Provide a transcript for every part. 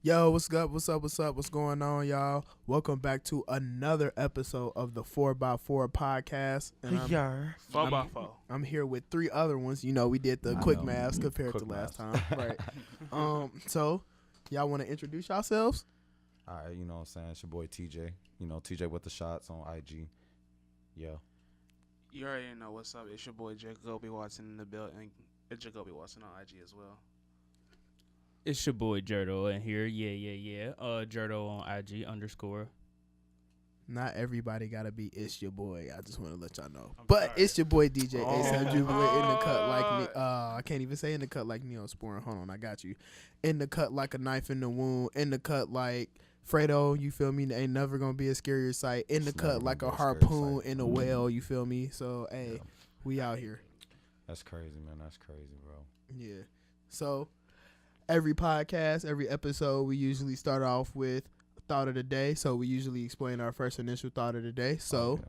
Yo, what's up? What's up? What's up? What's going on, y'all? Welcome back to another episode of the 4x4 podcast. And Four by four. I'm here with three other ones. You know, we did the quick maths compared Quick to last maths. time. Right. So, y'all want to introduce yourselves? All right, you know what I'm saying? It's your boy TJ. You know, TJ with the shots on IG. Yeah. You already know what's up. It's your boy Jacoby Watson in the building. It's Jacoby Watson on IG as well. It's your boy Jerdo in here. Yeah. Jerdo on IG _. Not everybody got to be it's your boy. I just want to let y'all know. I'm But sorry. it's your boy DJ ASAP Jubilee in the cut like me. Oh. I can't even say in the cut like Neosporin. Hold on, I got you. In the cut like a knife in the wound. In the cut like Fredo, you feel me? Ain't never gonna be a scarier sight. In the It's never cut like gonna a be a scary harpoon sight. in a whale, you feel me? So hey, Yeah. we out here. That's crazy, man. That's crazy, bro. Yeah. So every podcast, every episode, we usually start off with thought of the day. So we usually explain our first initial thought of the day. So, Okay.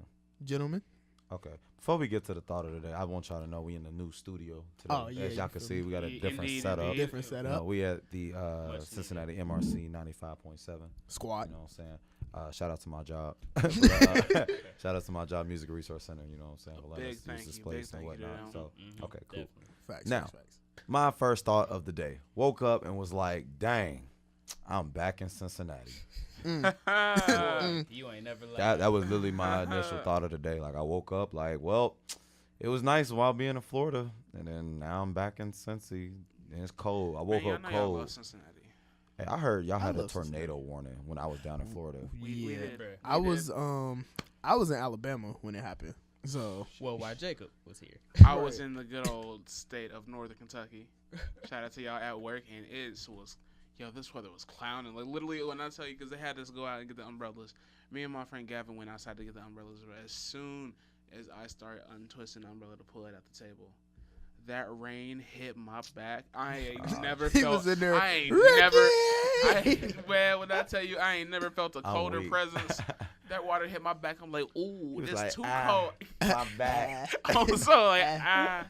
gentlemen. Okay. Before we get to the thought of the day, I want y'all to know we in the new studio today. Oh, yeah, As you y'all can feel see, me? we got a different Indeed, setup. indeed. Different You know, setup. we at the needed. Cincinnati MRC 95.7. Squad. You know what I'm saying? Shout out to my job. Shout out to my job, Music Resource Center. You know what I'm saying? For letting Big us thank use this you, place big and thank you to whatnot. them. So, okay, cool. Facts. Now. Facts. My first thought of the day. Woke up and was like, dang, I'm back in Cincinnati. You ain't never That was literally my initial thought of the day. Like, I woke up like, well, it was nice while being in Florida. And then now I'm back in Cincy. And it's cold. I woke Man, up y'all know y'all love cold. Cincinnati. Hey, I heard y'all I had a love Cincinnati. tornado warning when I was down in Florida. We Yeah. did. I We was did. I was in Alabama when it happened. So Well, why Jacob was here? I was in the good old state of Northern Kentucky. Shout out to y'all at work, and this weather was clowning. Like literally, when I tell you, because they had us go out and get the umbrellas. Me and my friend Gavin went outside to get the umbrellas. But as soon as I started untwisting the umbrella to pull it at the table, that rain hit my back. I ain't never he felt. was in there. I ain't Ricky! well, when I tell you, I ain't never felt a I'm colder weak. presence. That water hit my back. I'm like, ooh, was it's like, too ah. cold. My back. I was so like, ah.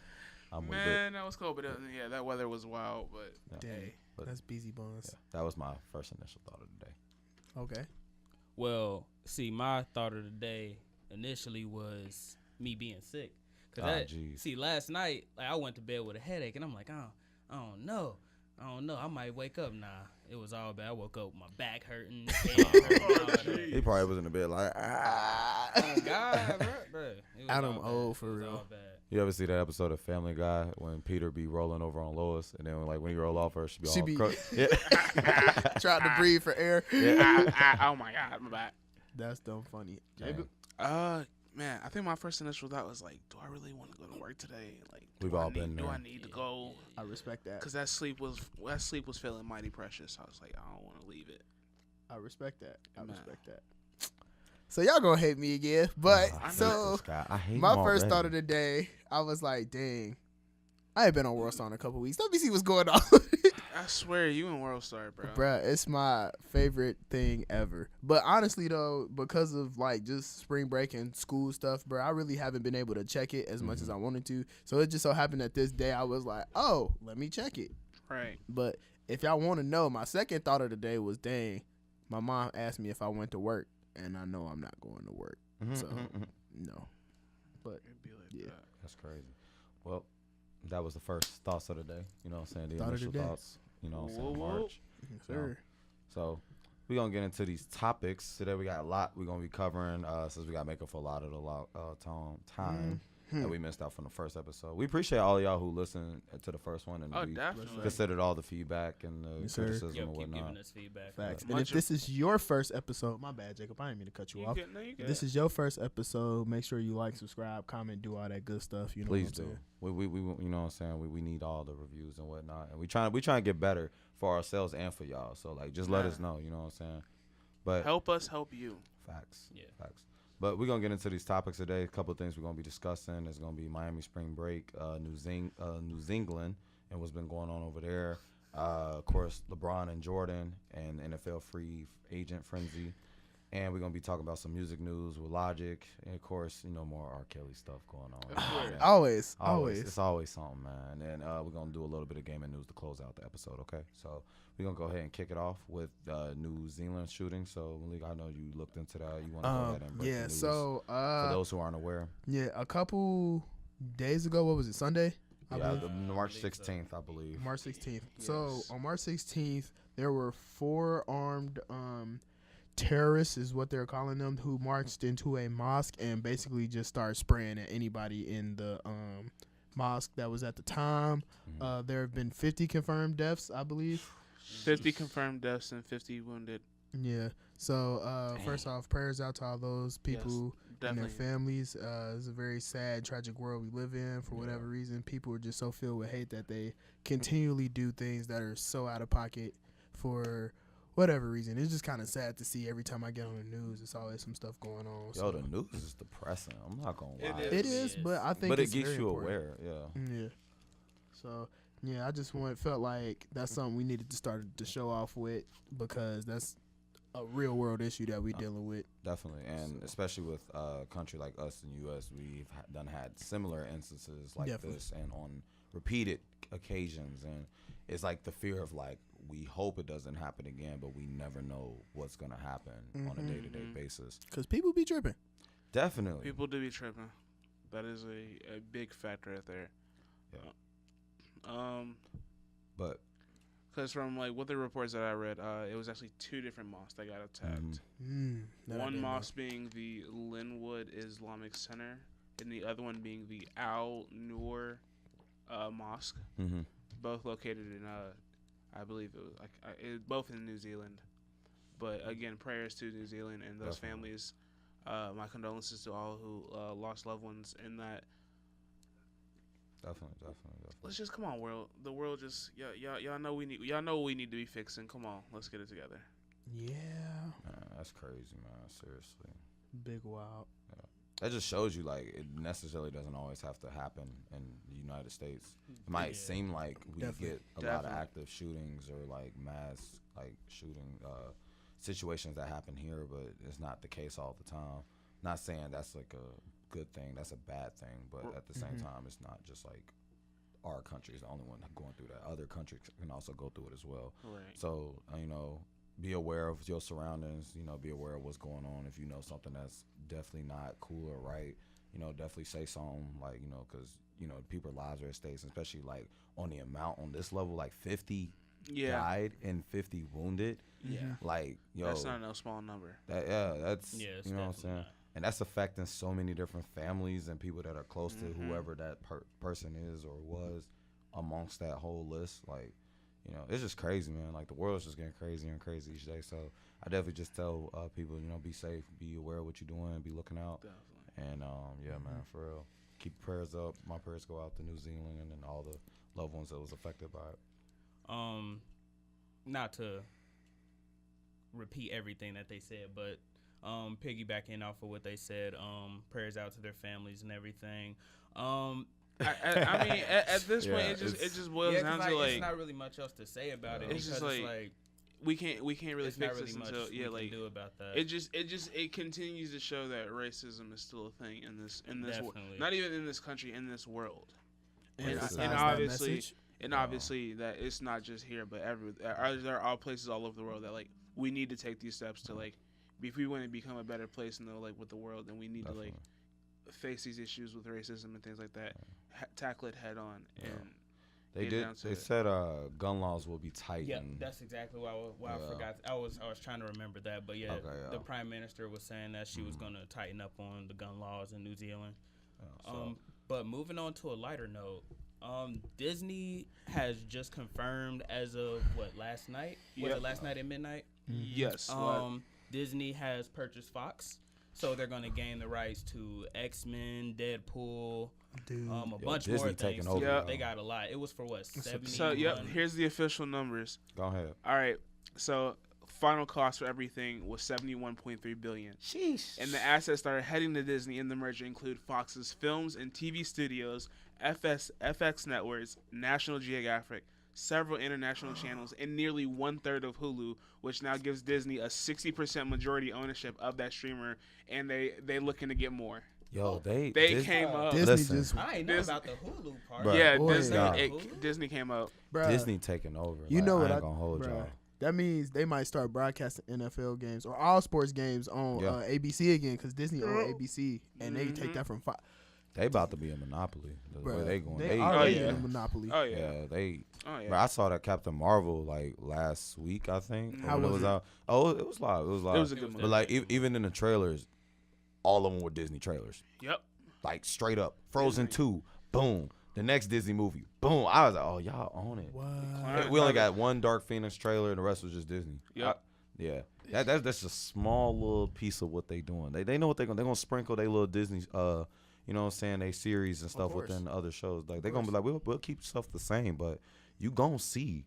I'm with it. Man, that was cold, but yeah, that weather was wild. But Yeah. Dang, But- that's busy buns. Yeah, that was my first initial thought of the day. Okay. Well, see, my thought of the day initially was me being sick. Cause Ah, jeez. see, last night, like I went to bed with a headache, and I'm like, I don't know. I might wake up. Nah, it was all bad. I woke up with my back hurting. Head hurting, all that. He probably was in the bed like, Oh, God, bro. It was Adam all bad. old for It was real. all bad. You ever see that episode of Family Guy when Peter be rolling over on Lois, and then like when he roll off her, she She be be- all yeah. Trying to breathe for air. oh my god, my bad. That's dumb funny. Dang. Jacob? Man, I think my first initial thought was like, do I really want to go to work today? Like, We've all been Do there. I need to go? I respect that. Because that sleep was feeling mighty precious. I was like, I don't want to leave it. I respect that. I Nah. respect that. So y'all gonna hate me again, but I hate so this guy. I hate my him first already. thought of the day, I was like, dang, I ain't been on World Star in a couple weeks. Let me see what's going on. I swear, you in World Star, bro. Bruh, it's my favorite thing ever. But honestly though, because of like just spring break and school stuff, bruh, I really haven't been able to check it as much as I wanted to. So it just so happened that this day I was like, oh, let me check it. Right. But if y'all want to know, my second thought of the day was, dang, my mom asked me if I went to work, and I know I'm not going to work. Mhm, So, mhm, mhm. no. But It'd be like Yeah. that. That's crazy. Well, that was the first thoughts of the day. You know what I'm saying? The Thought of the initial day. thoughts. You know what I'm saying? Whoa, whoa. March. sir. So we're going to get into these topics. Today we got a lot we're going to be covering since we got to make up for a lot of the time that we missed out from the first episode. We appreciate all of y'all who listened to the first one and Oh, we definitely. considered all the feedback and the Yes, sir. criticism Yo, and keep whatnot. giving us feedback. Facts. And Much if of- this is your first episode, my bad, Jacob, I didn't mean to cut you off. If this is your first episode, make sure you like, subscribe, comment, do all that good stuff. You know Please what I'm do. saying? We you know what I'm saying? We need all the reviews and whatnot. And we trying to get better for ourselves and for y'all. So like just let Yeah. us know, you know what I'm saying? But Help us help you. facts. Yeah. Facts. But we're gonna get into these topics today. A couple of things we're gonna be discussing. There's gonna be Miami spring break, New England and what's been going on over there. Of course, LeBron and Jordan and NFL free agent frenzy. And we're gonna be talking about some music news with Logic, and of course, more R. Kelly stuff going on. Of course. Yeah. Always. It's always something, man. And we're gonna do a little bit of gaming news to close out the episode. Okay, so we're gonna go ahead and kick it off with New Zealand shooting. So Malik, I know you looked into that. You want to go ahead and break the news for those who aren't aware? Yeah, a couple days ago, what was it, Sunday? I Yeah, believe? March 16th, I believe. March 16th. Yes. So on March 16th, there were 4 armed terrorists, is what they're calling them, who marched into a mosque and basically just started spraying at anybody in the mosque that was at the time. There have been 50 confirmed deaths, I believe. 50 confirmed deaths and 50 wounded. Yeah. So first off, prayers out to all those people and their Definitely. families. It's a very sad, tragic world we live in. For whatever reason, people are just so filled with hate that they continually do things that are so out of pocket for whatever reason. It's just kind of sad to see every time I get on the news. It's always some stuff going on. Yo, the news is depressing. I'm not gonna lie. It is, but I think But it it's gets very you important. aware. Yeah. Yeah. So yeah, I just felt like that's something we needed to start to show off with, because that's a real world issue that we dealing with. Definitely, and especially with a country like us in the U.S., we've had similar instances like Definitely. this, and on repeated occasions. And it's like the fear of like, we hope it doesn't happen again, but we never know what's gonna happen on a day-to-day basis. Because people be tripping. Definitely. People do be tripping. That is a big factor right there. But Because from like what the reports that I read, it was actually 2 different mosques that got attacked. That I One didn't know. mosque being the Linwood Islamic Center, and the other one being the Al Noor Mosque. Both located in, I believe it was both in New Zealand. But again, prayers to New Zealand and those Definitely. families. My condolences to all who lost loved ones in that. Definitely. Let's just come on, world. The world just y'all know what we need to be fixing. Come on, let's get it together. Yeah. Man, that's crazy, man. Seriously. Big wild. That just shows you, like, it necessarily doesn't always have to happen in the United States. It might seem like we Definitely. get a lot of active shootings or, like, mass, like, shooting situations that happen here, but it's not the case all the time. Not saying that's, like, a good thing. That's a bad thing. But at the same time, it's not just, like, our country is the only one going through that. Other countries can also go through it as well. Right. So, be aware of your surroundings, be aware of what's going on. If you know something that's definitely not cool or right, definitely say something, like, because, people's lives are at stake, especially, like, on the amount on this level, like 50 died and 50 wounded. Yeah. Like, yo. That's not no small number. That's, it's you know what I'm saying? not. And that's affecting so many different families and people that are close to whoever that person is or was amongst that whole list. Like, it's just crazy, man. Like, the world's just getting crazier and crazy each day. So I definitely just tell people, be safe, be aware of what you're doing, be looking out. Definitely. And man, for real, keep prayers up. My prayers go out to New Zealand and then all the loved ones that was affected by it. Not to repeat everything that they said, but piggybacking off of what they said, prayers out to their families and everything. I mean, at this point, it just boils down to like it's not really much else to say about it. It's Because just like we can't really it's not fix really this much until we can do about that. it continues to show that racism is still a thing in this world. Definitely. Not even in this country, in this world. And besides And that obviously, message, obviously that it's not just here, but there are places all over the world that like we need to take these steps to like, if we want to become a better place in with the world, then we need to like face these issues with racism and things like that, tackle it head on, and They said gun laws will be tightened. Yeah, that's exactly why I forgot. I was trying to remember that, but the Prime Minister was saying that she was going to tighten up on the gun laws in New Zealand. But moving on to a lighter note, Disney has just confirmed as of last night? Was it last night at midnight? Yes. Disney has purchased Fox, so they're going to gain the rights to X-Men, Deadpool, dude. a bunch Disney more taking things. over, Yeah. They got a lot. It was for what, 70? So here's the official numbers. Go ahead. All right. So final cost for everything was $71.3 billion. Sheesh. And the assets that are heading to Disney in the merger include Fox's films and TV studios, FX Networks, National Geographic, several international channels, and nearly 1/3 of Hulu, which now gives Disney a 60% majority ownership of that streamer, and they looking to get more. Yo, they came up. Disney Listen. just, I ain't know about the Hulu part. Bruh. Yeah, Boy, Disney came up. bruh, Disney taking over. You Like, know what I ain't gonna hold bruh, y'all. That means they might start broadcasting NFL games or all sports games on Yeah. ABC again because Disney owns ABC and they take that from Fox. They about to be a monopoly. The way they going. They They, already yeah. in a monopoly. Oh yeah. yeah, they. Oh yeah. Bro, I saw that Captain Marvel like last week, I think. How when was it was it? out. Oh, it was live. It was live. It was a good movie. But like even in the trailers, all of them were Disney trailers. Yep. Like straight up. Frozen Disney. 2, boom. The next Disney movie, boom. I was like, oh, y'all own it. What? We only got one Dark Phoenix trailer, and the rest was just Disney. Yep. Yeah, that's a small little piece of what they doing. They know what they're gonna sprinkle their little Disney, you know what I'm saying, they series and stuff course. within the other shows. Like they're gonna be like, we'll keep stuff the same, but you gonna see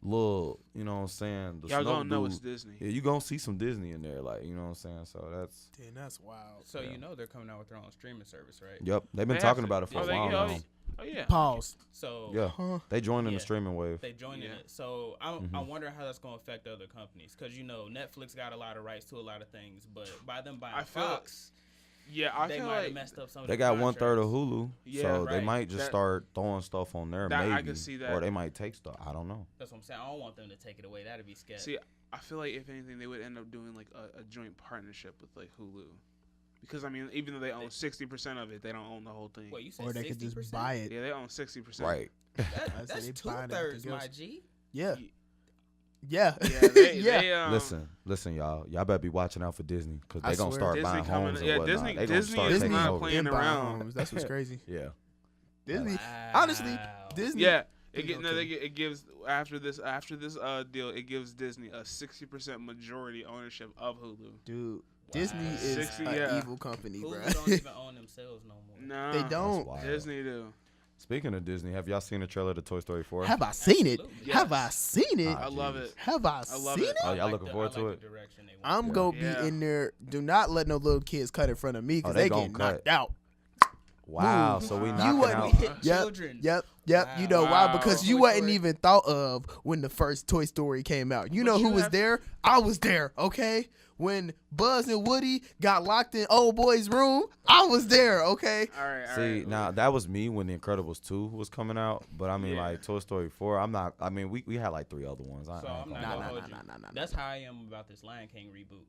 little, you know what I'm saying. The Y'all Snow gonna know Dude. it's Disney. Yeah, you gonna see some Disney in there, like you know what I'm saying. So that's Damn, that's wild. So Yeah. you know they're coming out with their own streaming service, right? yep. They've been They talking have to. about it for Oh, a they- while oh, now. Oh yeah. Pause. So Yeah, Huh? they joined in Yeah. the streaming wave. they joined in Yeah. it. So I'm Mhm. wondering how that's going to affect other companies because you know Netflix got a lot of rights to a lot of things, but by them buying I feel- Fox, Yeah, I they feel might have like messed up some. They of got the 1/3 of contracts. Hulu, Yeah, so they right. might just That- start throwing stuff on there, That- I maybe, can see that. or they might take stuff. I don't know. That's what I'm saying. I don't want them to take it away. That'd be scary. See, I feel like if anything, they would end up doing like a joint partnership with like Hulu, because I mean, even though they own 60% of it, they don't own the whole thing. Wait, you said Or they could 60%? just buy it. Yeah, they own 60%. Right. I That's said they buying 2/3, everything my else. G. Yeah. Ye- Yeah. Yeah, they, yeah. they, Listen, y'all better be watching out for Disney because I they gonna swear. start Disney buying coming- homes and yeah, whatnot. Disney- They gonna Disney start is taking not over. playing Them buying around. homes. That's what's crazy. Yeah, Disney. Wow. Honestly, Disney. Yeah, Please it, get, don't no, kill they me. get, it gives after this deal, it gives Disney a 60% majority ownership of Hulu. Dude, Disney is 60, an yeah. evil company, Hulu bro. don't even own themselves no more. No, They don't. That's wild. Disney do. Speaking of Disney, have y'all seen the trailer to Toy Story 4? Have I seen it? Absolutely. Have I Yes. seen it? I love it. Have I love seen it. it? Oh, y'all I looking the- forward I to like it? the direction they went. I'm Yeah. gonna Yeah. be in there. Do not let no little kids cut in front of me because they they gonna get cut. knocked out. Wow, Move. so we You knocking wasn't out. hit- Yep. Children. Yep. Wow. You know why? Wow. Because you Toy wasn't Story. even thought of when the first Toy Story came out. You But know you who was have- there? I was there. Okay. When Buzz and Woody got locked in old boy's room, I was there. Okay. All right. All See, right. now that was me when The Incredibles 2 was coming out, but I mean, Yeah. like Toy Story 4, I'm not. I mean, we had like 3 other ones. I So ain't I'm gonna not lie. gonna hold you. That's how I am about this Lion King reboot.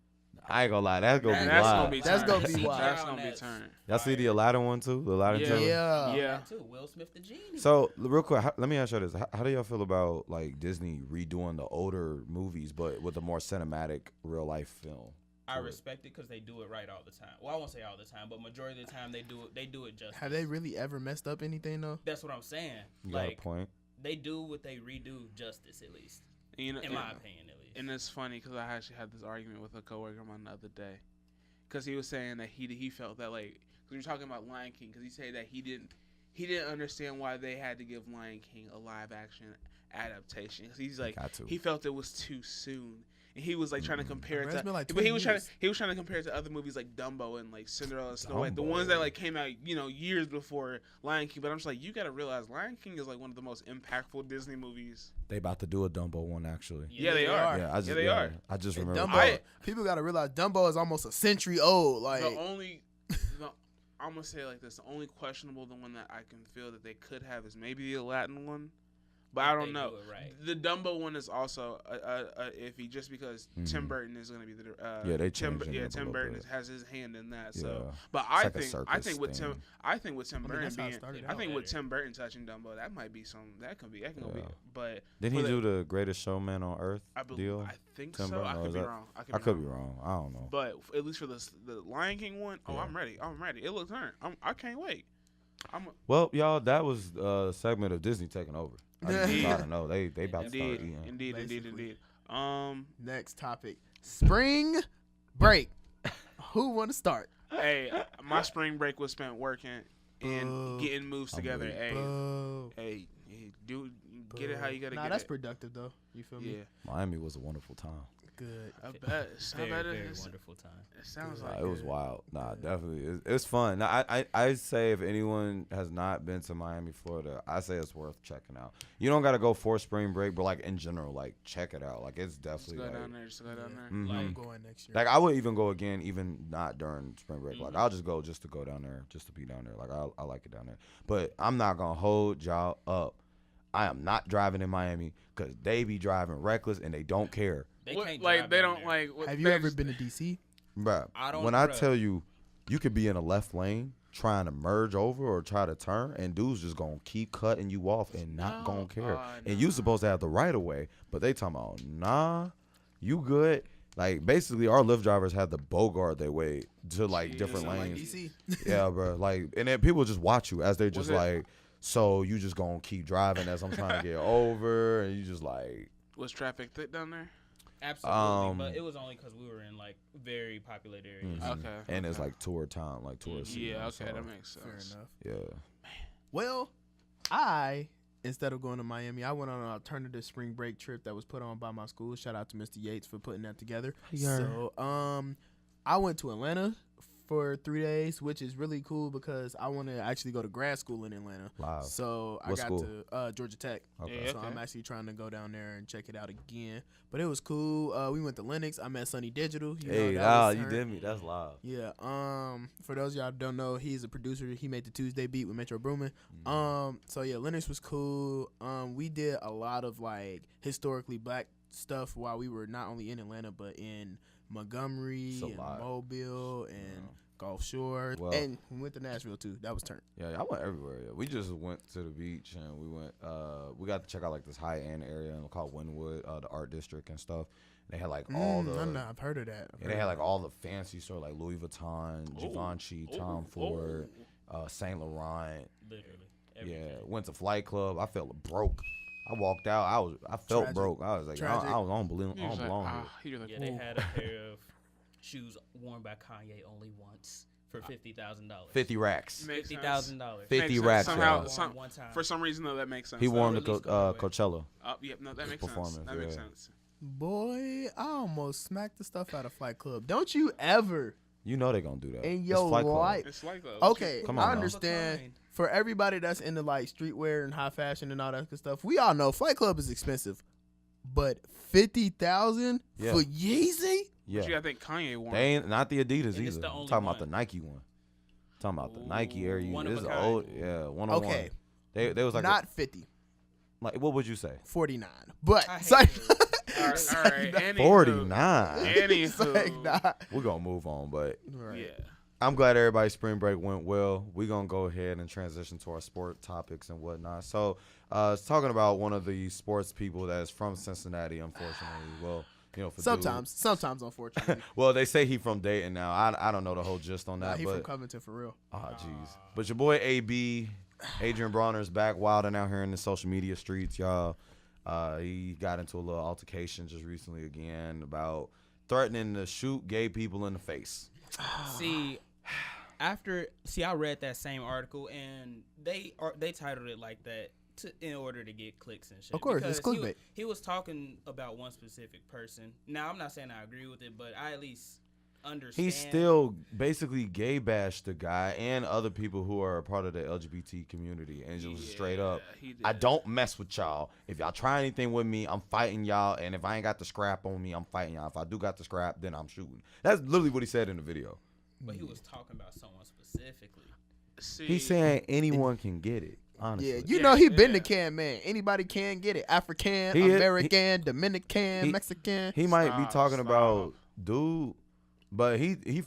I ain't gonna lie, that's gonna be That's wild. gonna be That's turned. gonna be wild. That's gonna be turned. Y'all see the Aladdin one too? The Aladdin Yeah. trailer? Yeah. Yeah. That too. Will Smith the genie. So real quick, let me ask you this: how do y'all feel about like Disney redoing the older movies, but with a more cinematic, real life film? I to it? respect it because they do it right all the time. Well, I won't say all the time, but majority of the time they do it. They do it justice. Have they really ever messed up anything though? That's what I'm saying. You got a Like point. they do what they redo justice at least, You know, in my opinion at least. And it's funny because I actually had this argument with a coworker of mine the other day, because he was saying that he felt that like, because we were talking about Lion King, because he said that he didn't understand why they had to give Lion King a live action adaptation. 'Cause he's like, Got to. he felt it was too soon. And he was like trying to compare it It's to, been like but 20 he was years. trying to compare it to other movies like Dumbo and like Cinderella and Snow White, the Dumbo. ones that like came out years before Lion King. But I'm just like, you got to realize Lion King is like one of the most impactful Disney movies. They about to do a Dumbo one actually. Yeah, they are. Yeah, I just they are. I just And remember. Dumbo, people gotta realize Dumbo is almost a century old. Like The only, I'm gonna say it like this: the only questionable, the one that I can feel that they could have is maybe the Aladdin one, but I don't They know. do it right. The Dumbo one is also iffy, just because Tim Mhm. Burton is gonna be the Yeah, they Tim changing it up a Tim little Burton bit. has his hand in that. Yeah. So, but It's I like a think circus with Tim thing. Burton that's how it being started I out. think with Tim Burton touching Dumbo, that might be that can go be. Yeah. But Didn't he for do the Greatest Showman on Earth I believe deal? I think Tim so. Burton, I or could is be that- wrong. I could be wrong. I don't know. But at least for the Lion King one, Yeah. I'm ready. I'm ready. It looks hard. I can't wait. Well, y'all, that was a segment of Disney taking over. I just Indeed. gotta know they about to start Indeed, eating. indeed. Basically. Next topic: spring break. Who want to start? Hey, my spring break was spent working and Boo. getting moves I'm together. weak. Hey, Boo. hey, do Get it how you gotta get it. That's productive though. You feel me? Yeah. Miami was a wonderful time. Good. I bet. Very, very wonderful time. It sounds Nah, like it was wild. Nah, definitely. It's fun. Now, I say if anyone has not been to Miami, Florida, I say it's worth checking out. You don't got to go for spring break, but like in general, like check it out. Like it's definitely. Just go like, down there. Just go down there. Mm-hmm. Like, I'm going next year. Like I would even go again, even not during spring break. Like I'll just go just to go down there, just to be down there. Like I like it down there. But I'm not gonna hold y'all up. I am not driving in Miami because they be driving reckless and they don't care. They can't like they don't there. like. Have you ever been to DC? Bruh, I when I tell you, you could be in a left lane trying to merge over or try to turn, and dudes just gonna keep cutting you off and not gonna care. And you supposed to have the right of way, but they talking about, nah, you good. Like basically, our Lyft drivers had to bogart their way to like different lanes. Like DC. Yeah, bro. Like, and then people just watch you as they just like, so you just gonna keep driving as I'm trying to get over, and you just like. Was traffic thick down there? Absolutely, but it was only because we were in like very populated areas. Mm-hmm. Okay. And it's like tour time, like tour season. Yeah, okay, so, that makes sense. Fair enough. Yeah. Well, instead of going to Miami, I went on an alternative spring break trip that was put on by my school. Shout out to Mr. Yates for putting that together. Yeah. So, I went to Atlanta for 3 days, which is really cool because I want to actually go to grad school in Atlanta. Wow. So What I got school? to Georgia Tech. Okay. Yeah. So I'm actually trying to go down there and check it out again. But it was cool. We went to Lennox. I met Sonny Digital. Hey, that was you her. did me. That's live. Yeah. For those of y'all who don't know, he's a producer. He made the Tuesday beat with Metro Boomin. So yeah, Lennox was cool. We did a lot of like historically black stuff while we were not only in Atlanta but in Montgomery and Mobile and Gulf Shore, and we went to Nashville too. That was turned. Yeah, I went everywhere. Yeah. We just went to the beach and we went. We got to check out like this high end area called Wynwood, the art district and stuff. They had like all the. I've heard of that. They had like all the fancy stores like Louis Vuitton, Givenchy, Tom Ford, Saint Laurent. Literally. Yeah, went to Flight Club. I felt broke. I walked out. I felt Tragic. broke. I was like, I don't belong He was like, Yeah, they had a pair of shoes worn by Kanye only once for $50,000. 50 racks. $50,000. 50 racks. Somehow, one time. for some reason though, that makes sense. He wore them released to on the way. Coachella. Yep, no, that makes sense. performance, That makes yeah. sense. Boy, I almost smacked the stuff out of Flight Club. Don't you ever You know they gonna do that. in It's your Flight Club. life. It's like that. Okay, Come on I now. understand. For everybody that's into like streetwear and high fashion and all that good stuff, we all know Flight Club is expensive. But 50,000 Yeah. for Yeezy? Yeah. But you gotta think Kanye wore. They ain't not the Adidas And it's either. the I'm only talking about one. the Nike one. Talking about the Nike Air. One This of is a kind. old. Yeah, one on Okay, one. They was like not 50, like what would you say? 49. But I hate say, All right. Anywho. 49. Anywho. We're gonna move on, but Right. Yeah. I'm glad everybody's spring break went well. We're going to go ahead and transition to our sport topics and whatnot. So, talking about one of the sports people that is from Cincinnati, unfortunately. Well, you know, for Sometimes, unfortunately. well, they say he from Dayton now. I don't know the whole gist on that. He but from Covington for real. oh, jeez. But your boy AB, Adrian Bronner, is back wilding out here in the social media streets, y'all. He got into a little altercation just recently again about threatening to shoot gay people in the face. I read that same article and they titled it like that in order to get clicks and shit. Of course, it's Because clickbait. He was talking about one specific person. Now I'm not saying I agree with it, but I at least understand. He still basically gay bashed the guy and other people who are a part of the LGBT community, and just straight up, he did. I don't mess with y'all. If y'all try anything with me, I'm fighting y'all, and if I ain't got the scrap on me, I'm fighting y'all. If I do got the scrap, then I'm shooting. That's literally what he said in the video. But he was talking about someone specifically. See, He's saying anyone can get it. Honestly, Yeah, you know he been the can man. Anybody can get it. African, He is- American, Dominican, he- Mexican. he might be Stop, talking stop. about dude, but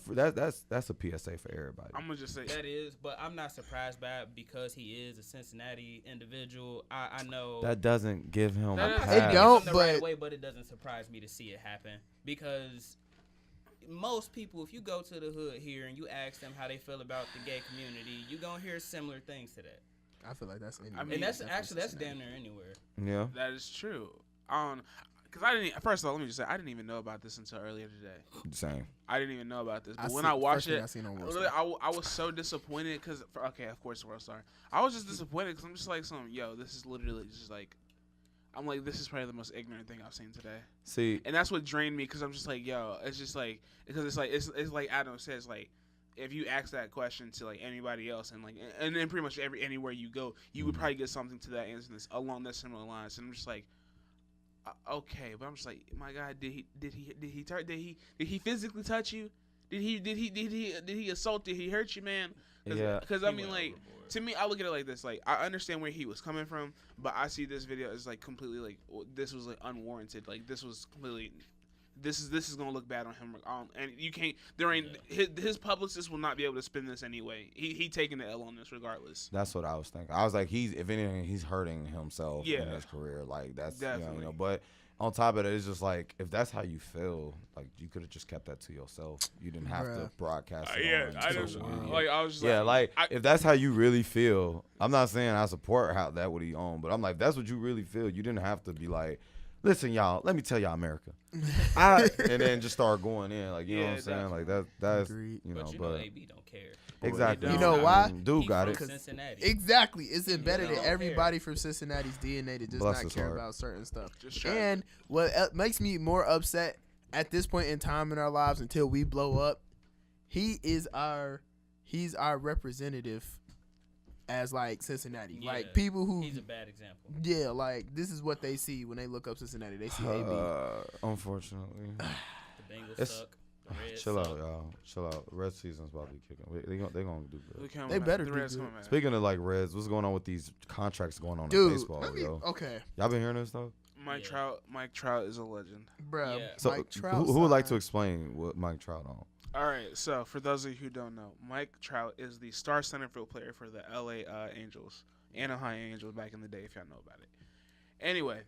that's a PSA for everybody. I'm gonna just say That is, but I'm not surprised by it because he is a Cincinnati individual. I know That doesn't give him That a is- pass. It don't, the right but- way, but it doesn't surprise me to see it happen because most people, if you go to the hood here and you ask them how they feel about the gay community, you're gonna hear similar things to that. I feel like that's. I mean, And that's definitely actually Cincinnati. damn near anywhere. Yeah. that is true. Because I didn't. First of all, let me just say I didn't even know about this until earlier today. Same. I didn't even know about this. But I when see- I watched first thing it, I seen on World literally, Star. I was so disappointed because okay, of course, World Star. I was just disappointed because I'm just like, yo, this is literally just like I'm like, this is probably the most ignorant thing I've seen today. See, and that's what drained me because I'm just like, yo, it's just like because it's like Adam says, like if you ask that question to like anybody else and then pretty much anywhere you go, you would probably get something to that answer along that similar lines. And I'm just like, okay, but I'm just like, my God, did he physically touch you? Did he assault? Did he hurt you, man? Because I mean, like, to me, I look at it like this. Like, I understand where he was coming from, but I see this video as like completely like this was like unwarranted. Like, this was completely. This is gonna look bad on him, and you can't. There ain't his publicist will not be able to spin this anyway. He taking the L on this regardless. That's what I was thinking. I was like, if anything, he's hurting himself in his career. Like that's definitely. You know. But on top of it, it's just like if that's how you feel, like you could have just kept that to yourself. You didn't have to broadcast it on social media. Like I was just if that's how you really feel, I'm not saying I support that what he owned, but I'm like, if that's what you really feel, you didn't have to be like, listen, y'all, let me tell y'all America. And then just start going in, like, you know what I'm saying? Like that's you know, but AB don't care. Exactly. You know why? Dude got it. Cincinnati. Exactly. It's embedded in everybody from Cincinnati's DNA to just not care about certain stuff. And what makes me more upset at this point in time in our lives until we blow up, he's our representative as like Cincinnati. Yeah, like people who he's a bad example. Yeah, like this is what they see when they look up Cincinnati. They see AB. Unfortunately. The Bengals suck. Chill out, y'all. Chill out. Red season's about to be kicking. They gonna do good. They better do good. Speaking of like Reds, what's going on with these contracts going on Dude, in baseball, yo? Okay. Y'all been hearing this stuff? Mike Trout is a legend, bro. Yeah. So Mike Trout who would like to explain what Mike Trout on? All right, so for those of you who don't know, Mike Trout is the star center field player for the LA Angels, Anaheim Angels back in the day, if y'all know about it. Anyway,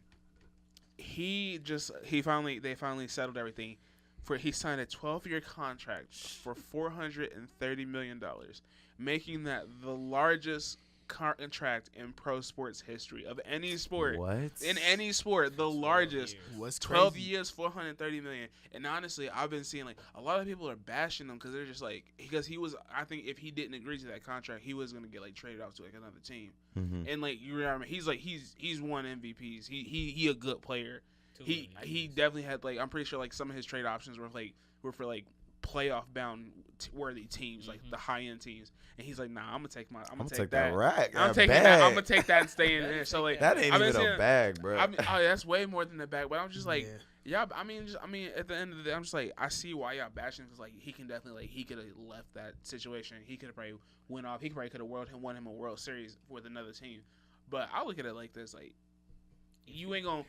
they finally settled everything. He signed a 12-year contract for $430 million, making that the largest contract in pro sports history of any sport. What? In any sport, the largest. What's 12 years, $430 million. And honestly, I've been seeing like a lot of people are bashing him because they're just like, because I think if he didn't agree to that contract, he was gonna get like traded off to like another team. Mm-hmm. And like you remember, he's won MVPs. He a good player. He definitely had like, I'm pretty sure like some of his trade options were for like playoff bound worthy teams, like the high end teams. And he's like, nah, I'm gonna take that rack. I'm taking that. I'm gonna take that and stay in there. So like that ain't even a bag, bro. I mean, that's way more than a bag. But I'm just like, yeah. I mean, at the end of the day, I'm just like, I see why y'all bashing because like he can definitely he could have left that situation. He could have probably went off. He probably could have won him a World Series with another team. But I look at it like this: like you ain't gonna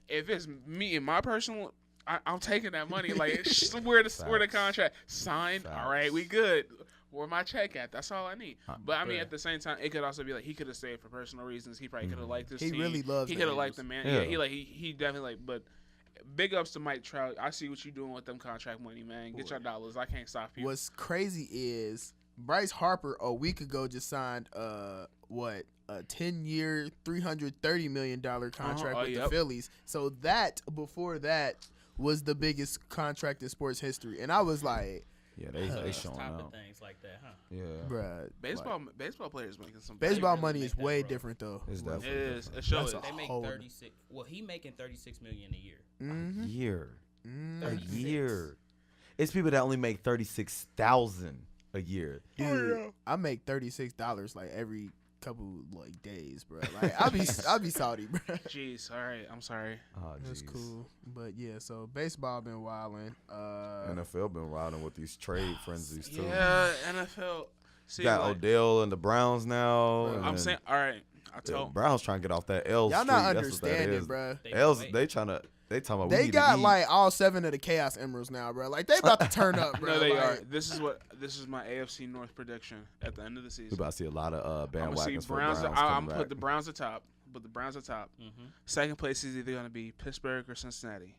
if it's me and my personal. I'm taking that money. Like, where the contract signed? All right, we good. Where my check at? That's all I need. But I mean, at the same time, it could also be like he could have stayed for personal reasons. He probably could have liked this team. He really loves. He could have liked the man. Yeah, he definitely like. But big ups to Mike Trout. I see what you doing with them contract money, man. Get your dollars. I can't stop you. What's crazy is Bryce Harper a week ago just signed a 10-year, $330 million contract with the Phillies. So that before that was the biggest contract in sports history, and I was like, yeah, they showing out things like that, huh? Yeah, bruh. Baseball players making some. Baseball money is way different though. It's definitely it is. It shows. They make 36. Well, he making $36 million a year. Mm-hmm. A year. Mm-hmm. A year. It's people that only make $36,000 a year. Dude, I make $36 like every couple like days, bro. Like I'll be salty, bro. Jeez, all right, I'm sorry. Oh, that's cool, but yeah. So baseball been wilding. NFL been wilding with these trade frenzies too. Yeah, NFL. See, got Odell and the Browns now. I'm saying, all right. I told Browns trying to get off that L. Y'all street. not understanding, bro. They trying to. They talking about. They got like all 7 of the Chaos Emeralds now, bro. Like they about to turn up, bro. No, they are. This is my AFC North prediction at the end of the season. We about to see a lot of bandwagons for Browns. Browns. I'm put the Browns atop. But the Browns atop. Mm-hmm. Second place is either going to be Pittsburgh or Cincinnati.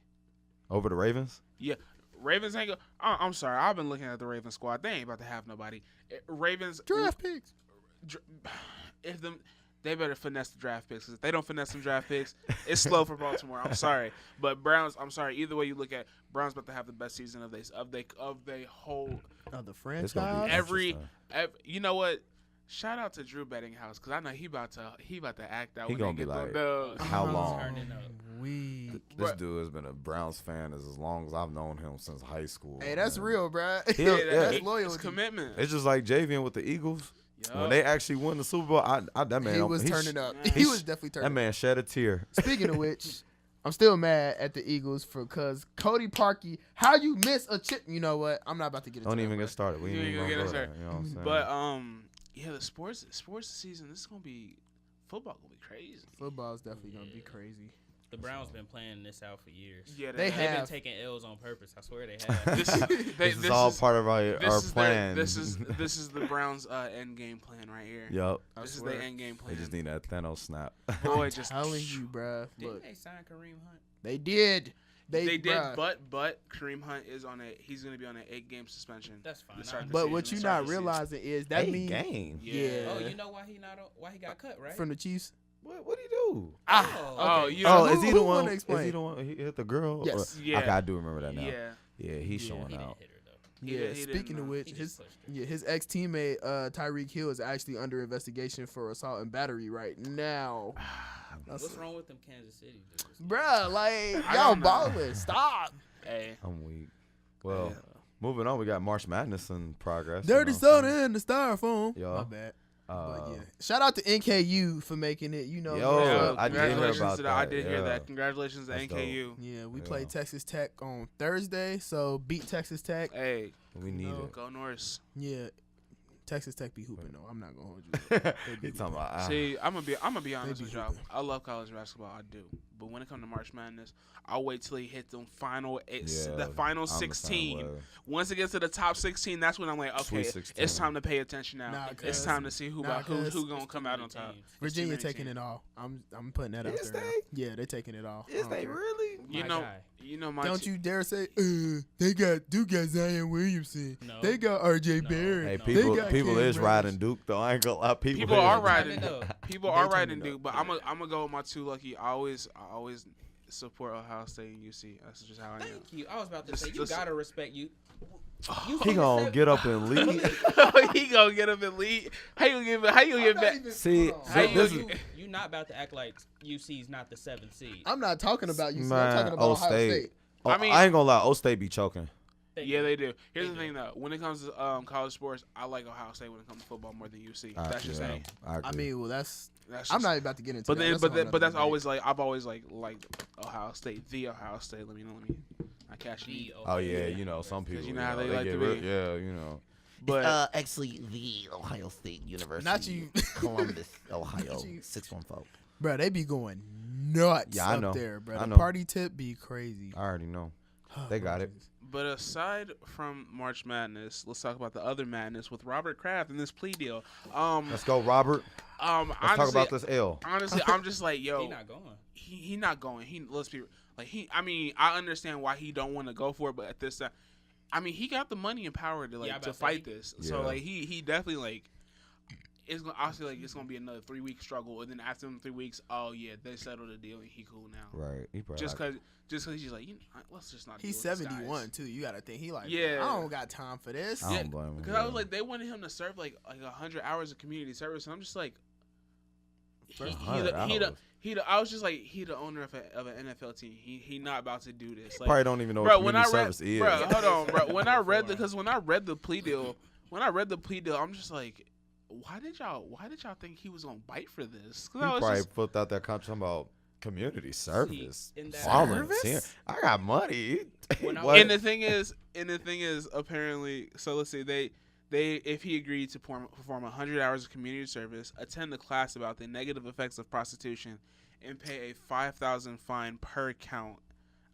Over the Ravens? Yeah. Ravens ain't go. I'm sorry. I've been looking at the Ravens squad. They ain't about to have nobody. Ravens draft picks. If them. They better finesse the draft picks. Because if they don't finesse some draft picks, it's slow for Baltimore. I'm sorry, but Browns. I'm sorry. Either way you look at, Browns about to have the best season of the whole of the franchise. Every you know what? Shout out to Drew Bettinghouse because I know he about to act out. He when gonna they be get like, those. how long? This Bruh. dude has been a Browns fan as long as I've known him since high school. Hey, that's man. real, bro. That's loyalty. It's commitment. It's just like Javian with the Eagles. Yup. When they actually won the Super Bowl, that man He was turning up. He was definitely turning That up. man shed a tear. Speaking of which, I'm still mad at the Eagles because Cody Parkey, how you miss a chip? You know what? I'm not about to get into Don't that, even bro. get started. We You ain't ain't even gonna gonna get go us there. You know what I'm saying? But yeah, the sports season. This is gonna be football. Gonna be crazy. Football's definitely gonna be crazy. The Browns been planning this out for years. Yeah, They They've been have. taking L's on purpose. I swear they have. This is all part of our plan. This is the Browns' end game plan right here. Yup. This is their end game They plan. just need that Thanos snap. Boy, I'm just telling you, bruh. Didn't Look, they sign Kareem Hunt? they did. They did, bruh. but Kareem Hunt is he's gonna be on an 8-game suspension. That's fine. To start the But season. what you Start not the season. realizing is that means game. Yeah. Oh, you know why he got cut, right? from the Chiefs. What do you do? Oh, okay. you Oh, know, is he who the wanna one? Is explain? he the one? He hit the girl? Yes. Or- Yeah. Okay, I do remember that now. Yeah. Yeah, he's Yeah. showing He didn't out. hit her though. He Yeah. didn't, Speaking of which, He his just pushed her. his ex teammate Tyreek Hill is actually under investigation for assault and battery right now. What's wrong with them Kansas City dudes? Bruh, like I y'all don't know. balling. Stop. Hey. I'm weak. Well, moving on, we got March Madness in progress. Dirty you know what I'm soda in the styrofoam. Yo. My bad. But saying? yeah. Shout out to NKU for making it. You know. Yo, what's up. I did hear Congratulations about to that. I did hear Yeah. that. Congratulations to That's NKU. Yeah, we Yeah. played Texas Tech on Thursday, so beat Texas Tech. Hey, We need No. it. go Norris. Yeah, Texas Tech be hooping though. I'm not gonna hold you. They be He talking about See, I'm gonna be honest be with y'all. hooping. I love college basketball. I do. But when it comes to March Madness, I'll wait till he hit them final the final I'm the same 16. way. Once it gets to the top 16, that's when I'm like, okay, Sweet 16. it's time to pay attention now. Nah, it's cuz- time to see who nah, cuz- gonna come out on top. Virginia many taking teams. it all. I'm putting that out Is there. now. they? Yeah, they taking it all. Is they really? You My know, guy. my Don't te- you dare say they got Zion Williamson. No. They got RJ No. Barrett. Hey, No. people, They got people Cam is Reddish. riding Duke though. I ain't gonna lie. people is. are riding. Turn it up. People They are turning riding it Duke, up. but I'm gonna go with my two lucky. I always support Ohio State and UC. That's just how I am. Thank you. I was about to Just- say you just- gotta respect you. He gonna get up and lead. He gonna get up and lead. How you get back? See, How you this gonna is You not about to act like UC's not the 7th seed. I'm not talking about you. I'm man. talking about Ohio State. Oh, I mean- I ain't gonna lie. O State be choking. Yeah, they do. Here's They the do. thing though. When it comes to college sports, I like Ohio State when it comes to football more than UC. That's just me. I I mean, well, that's. That's I'm just- not about to get into But that. then, That's a whole but nother that's debate. always like I've always liked Ohio State, the Ohio State. Let me. I cash you. Oh yeah, you know some people. you know how they like get to real- be. Yeah, you know. But Actually, the Ohio State University. Not you. Columbus, Ohio, Not you. 614. Bro, they be going nuts Yeah, I know. up there, bro. I The know. party tip be crazy. I already know. They got it. But aside from March Madness, let's talk about the other madness with Robert Kraft and this plea deal. Let's go, Robert. Let's Honestly, talk about this L. Honestly, I'm just like, yo, He not going. he not going. Let's be like I mean, I understand why he don't want to go for it, but at this time, I mean, he got the money and power to Yeah, I to about to fight say, this. So Yeah. like he definitely like. It's gonna obviously like it's gonna be another 3-week struggle, and then after them 3 weeks, oh yeah, they settled the deal and he cool now. Right. He probably Just cause he's just like, let's just not. He's deal with this, 71 guys. too. You gotta think he like. Yeah. I don't got time for this. I don't blame him. Because I was like, they wanted him to serve like 100 hours of community service, and I'm just like, I was just like, he the owner of an NFL team. He not about to do this. Like, probably don't even know bro, what when community I read, service is. bro, hold on, bro. When I read the plea deal, I'm just like, why did y'all think he was gonna bite for this? 'Cause He I was probably just, flipped out that contract about community service. in that- Volunteer. I got money. When I What? and the thing is, apparently, so let's say they if he agreed to perform 100 hours of community service, attend a class about the negative effects of prostitution, and pay a $5,000 fine per count.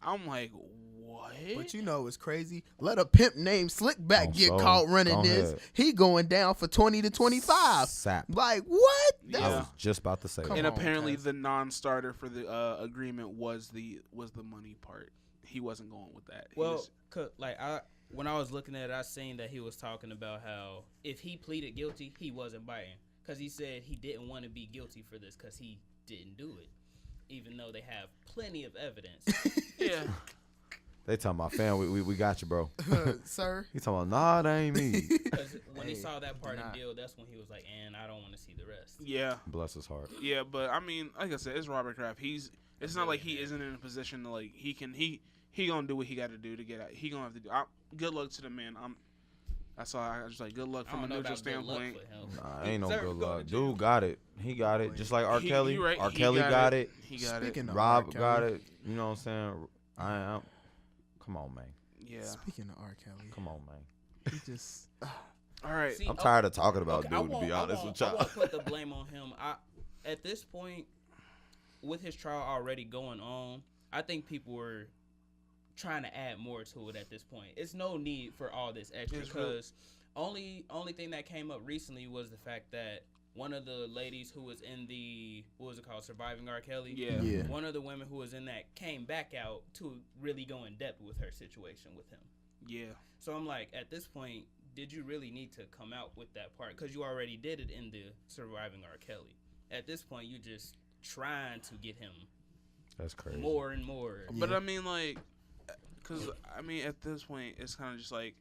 I'm like, what? But you know it's crazy. Let a pimp named Slickback Oh, get so, caught running go this. ahead. He going down for 20 to 25. Sap. Like what? Yeah. I was just about to say Come And that. on, apparently, cuz. the non-starter for the agreement was the money part. He wasn't going with that. He Well, was- when I was looking at it, I seen that he was talking about how if he pleaded guilty, he wasn't biting. Because he said he didn't want to be guilty for this because he didn't do it. Even though they have plenty of evidence. yeah. They talking about, fam, we got you, bro. Sir. He talking about, nah, that ain't me. Because when he saw that part in Deal, that's when he was like, and I don't want to see the rest. Yeah. Bless his heart. Yeah, but I mean, like I said, it's Robert Kraft. It's not like he isn't in a position to like he gonna do what he got to do to get out. He gonna have to do. Good luck to the man. That's all. I just like good luck from a neutral standpoint. Nah, ain't no good luck. Dude got it. He got it. Just like R. Kelly. Right. R. Kelly got it. He got it. Rob got it. You know what I'm saying? Come on, man. Yeah. Speaking of R. Kelly. Come on, man. He just. All right. I'm tired of talking about dude, to be honest with y'all. I won't put the blame on him. At this point, with his trial already going on, I think people were trying to add more to it at this point. It's no need for all this extra because only thing that came up recently was the fact that one of the ladies who was in the, what was it called, Surviving R. Kelly? Yeah. One of the women who was in that came back out to really go in depth with her situation with him. Yeah. So I'm like, at this point, did you really need to come out with that part? Because you already did it in the Surviving R. Kelly. At this point, you just trying to get him. That's crazy. More and more. Yeah. But I mean, like, because I mean, at this point, it's kind of just like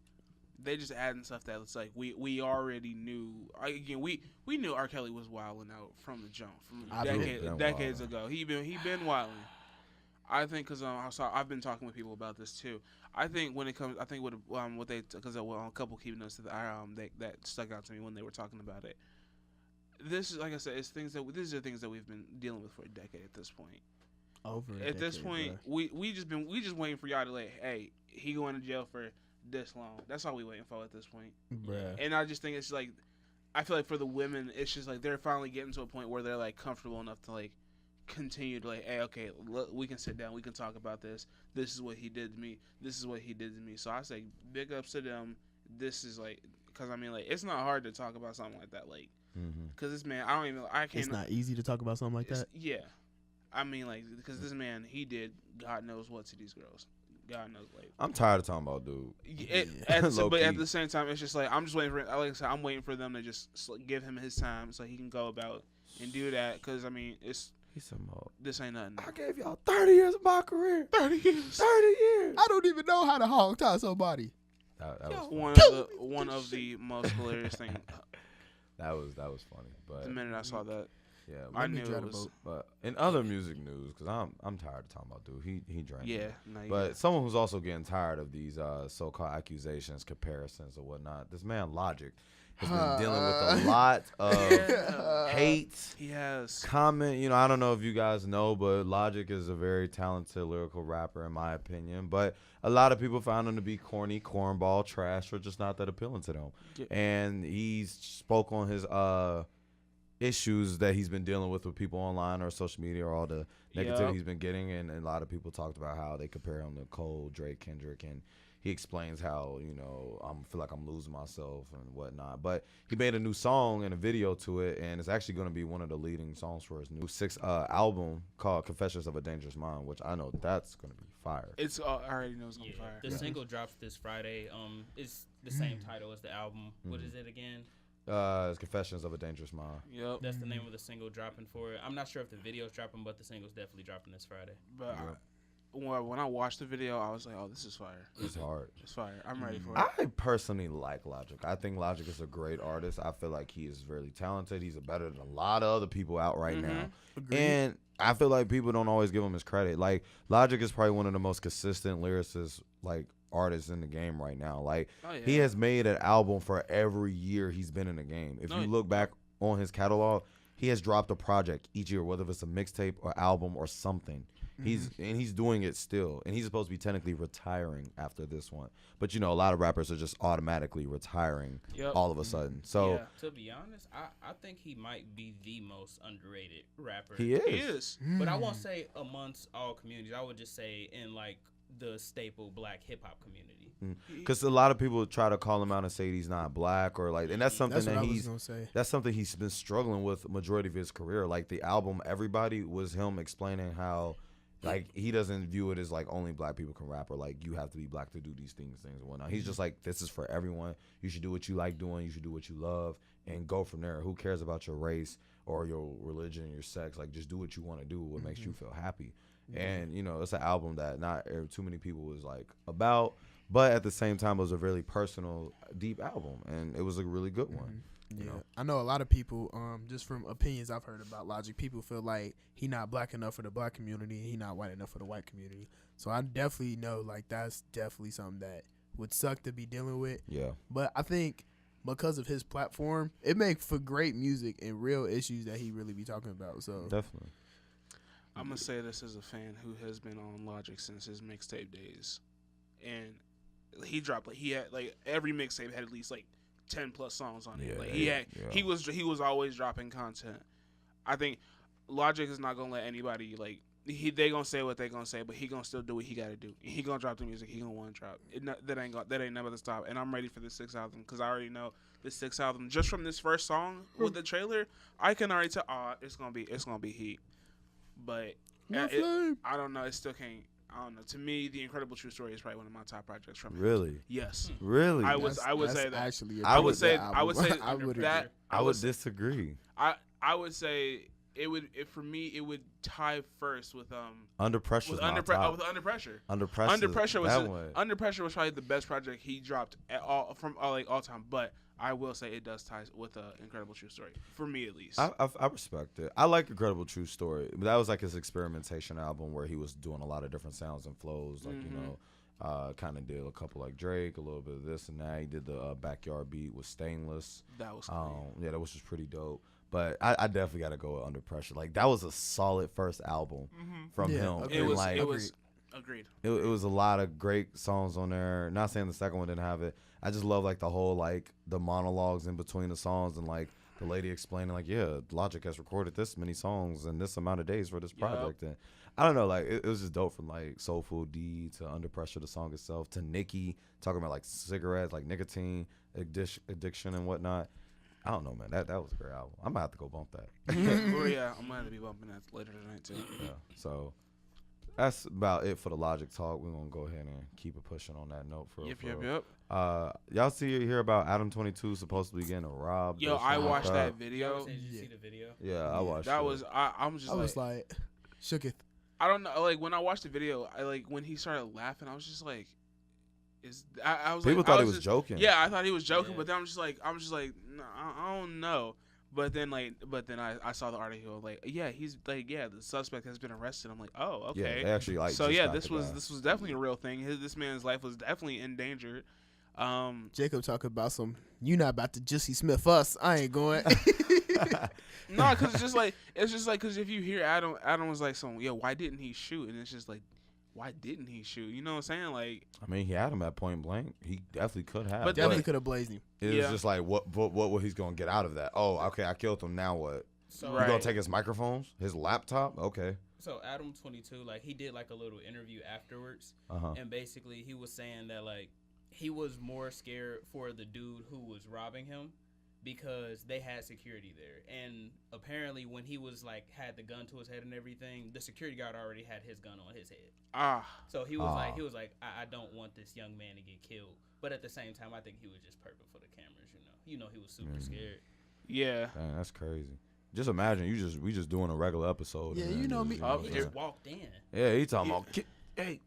they just adding stuff that it's like we already knew. Again, we knew R. Kelly was wilding out from the jump from decades ago. He been wilding. I think because I've been talking with people about this too. I think when it comes, I think what they, because a couple key notes that stuck out to me when they were talking about it. This is, like I said, these are things that we've been dealing with for a decade at this point. At this point, bro. we just waiting for y'all to like, hey, he going to jail for this long. That's all we waiting for at this point. Bruh. And I just think it's like, I feel like for the women, it's just like they're finally getting to a point where they're like comfortable enough to like continue to like, hey, okay, look, we can sit down, we can talk about this. This is what he did to me. This is what he did to me. So I say, big ups to them. This is like, because I mean, like, it's not hard to talk about something like that, like, because this man, I can't. It's not easy to talk about something like that. Yeah, I mean, like, because this man, he did God knows what to these girls. God knows, like, I'm tired of talking about dude. But at the same time, it's just like I'm just waiting for. Like I said, I'm waiting for them to just give him his time so he can go about and do that. Because I mean, this ain't nothing. I gave y'all 30 years of my career. 30 years. I don't even know how to hog tie somebody. That was one of the most hilarious things. That was funny. But the minute I saw that, yeah, I knew it was. But in other music news, because I'm tired of talking about dude. He drank. Yeah, but someone who's also getting tired of these so-called accusations, comparisons, or whatnot. This man Logic has been dealing with a lot of hate. He has comment. You know, I don't know if you guys know, but Logic is a very talented lyrical rapper, in my opinion. But a lot of people found him to be corny, cornball, trash, or just not that appealing to them. Yeah. And he spoke on his issues that he's been dealing with people online or social media, or all the negativity he's been getting. And a lot of people talked about how they compare him to Cole, Drake, Kendrick, and he explains how, you know, I feel like I'm losing myself and whatnot. But he made a new song and a video to it, and it's actually going to be one of the leading songs for his new 6th album called Confessions of a Dangerous Mind, which I know that's going to be fire. It's I already know it's going to be fire. The single drops this Friday. It's the same title as the album. What is it again? It's Confessions of a Dangerous Mind. Yep. That's the name of the single dropping for it. I'm not sure if the video's dropping, but the single's definitely dropping this Friday. But when I watched the video, I was like, oh, this is fire. It's hard. It's fire. I'm ready for it. I personally like Logic. I think Logic is a great artist. I feel like he is really talented. He's better than a lot of other people out right now. Agreed. And I feel like people don't always give him his credit. Like, Logic is probably one of the most consistent lyricists, like, artists in the game right now. Like, he has made an album for every year he's been in the game. If you look back on his catalog, he has dropped a project each year, whether it's a mixtape or album or something. He's doing it still, and he's supposed to be technically retiring after this one. But you know, a lot of rappers are just automatically retiring all of a sudden. So to be honest, I think he might be the most underrated rapper. He is. But I won't say amongst all communities. I would just say in like the staple black hip hop community. Because a lot of people try to call him out and say he's not black, or like, and that's something that's something he's been struggling with majority of his career. Like the album Everybody was him explaining how, like, he doesn't view it as like only black people can rap, or like you have to be black to do these things and whatnot. He's just like, this is for everyone. You should do what you like doing. You should do what you love and go from there. Who cares about your race or your religion, your sex? Like, just do what you want to do, what makes you feel happy. And you know, it's an album that not too many people was like about, but at the same time, it was a really personal, deep album, and it was a really good one. Yeah, you know? I know a lot of people, just from opinions I've heard about Logic, people feel like he not black enough for the black community, and he not white enough for the white community. So I definitely know, like, that's definitely something that would suck to be dealing with. Yeah. But I think because of his platform, it makes for great music and real issues that he really be talking about. So Definitely. I'm gonna say this as a fan who has been on Logic since his mixtape days, and he dropped he had every mixtape had at least 10 plus songs on it. He was always dropping content. I think Logic is not gonna let anybody they gonna say what they gonna say, but he gonna still do what he gotta do. He gonna drop the music. He gonna want to drop. That ain't never to stop. And I'm ready for the 6th album because I already know the 6th album just from this first song with the trailer. I can already tell. It's gonna be heat. But I don't know. It still can't. I don't know. To me, The Incredible True Story is probably one of my top projects from him. Really? Yes. Really? I would say that. Actually, I would say I would disagree. I would say it would for me it would tie first with Under Pressure. with Under Pressure. Under Pressure was probably the best project he dropped at all from all time. But I will say it does tie with Incredible True Story for me at least. I respect it. I like Incredible True Story. But that was like his experimentation album where he was doing a lot of different sounds and flows. Like you know, kind of did a couple like Drake, a little bit of this and that. He did the Backyard Beat with Stainless. That was cool. Yeah, that was just pretty dope. But I definitely got to go with Under Pressure. Like that was a solid first album from him. It was agreed. It was a lot of great songs on there. Not saying the second one didn't have it. I just love like the whole like the monologues in between the songs and like the lady explaining like, yeah, Logic has recorded this many songs in this amount of days for this project. And I don't know, like it was just dope from like Soulful D to Under Pressure, the song itself, to Nicki talking about like cigarettes, like nicotine addiction and whatnot. I don't know, man. That was a great album. I'm gonna have to go bump that. Oh yeah, I'm gonna have to be bumping that later tonight too. Yeah. So that's about it for the Logic talk. We're gonna go ahead and keep it pushing on that note for Yep. Y'all hear about Adam 22 supposed to be getting robbed? Yo, I watched that video. Did you see the video? Yeah, I watched that. It. I was like shooketh. I don't know. Like when I watched the video, when he started laughing, I was just like, I was people like, thought he was joking. Yeah, I thought he was joking, but then I'm just like, no, I don't know. But then I saw the article he's the suspect has been arrested. I'm like, oh, okay. Yeah, they actually so yeah, this was definitely a real thing. This man's life was definitely endangered. Jacob talking about you not about to Jussie Smith us. I ain't going. No, because it's just like because if you hear Adam was like, why didn't he shoot? And it's just like, why didn't he shoot? You know what I'm saying? Like, I mean, he had him at point blank. He definitely could have. But definitely could have blazed him. It was just like, what he's gonna get out of that? Oh, okay, I killed him. Now what? So you gonna take his microphones, his laptop? Okay. So Adam 22, he did a little interview afterwards, and basically he was saying that he was more scared for the dude who was robbing him because they had security there, and apparently when he was had the gun to his head and everything, the security guard already had his gun on his head. So he was like, I don't want this young man to get killed, but at the same time, I think he was just perping for the cameras. He was super scared. Yeah, dang, that's crazy. Just imagine we just doing a regular episode. Yeah, you know me. He just walked in. Yeah, he talking about hey.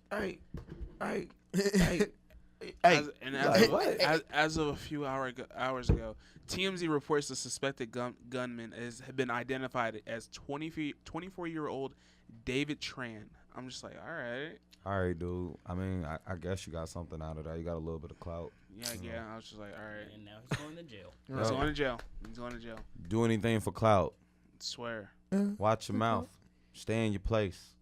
As of a few hours ago, TMZ reports the suspected gunman has been identified as 24-year-old David Tran. I'm just like, all right, dude. I mean, I guess you got something out of that. You got a little bit of clout. Yeah. I was just like, all right. And now he's going to jail. He's going to jail. Do anything for clout. Swear. Watch your mouth. Stay in your place.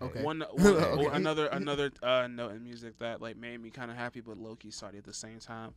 Okay. Another note in music that made me kind of happy, but low-key started at the same time.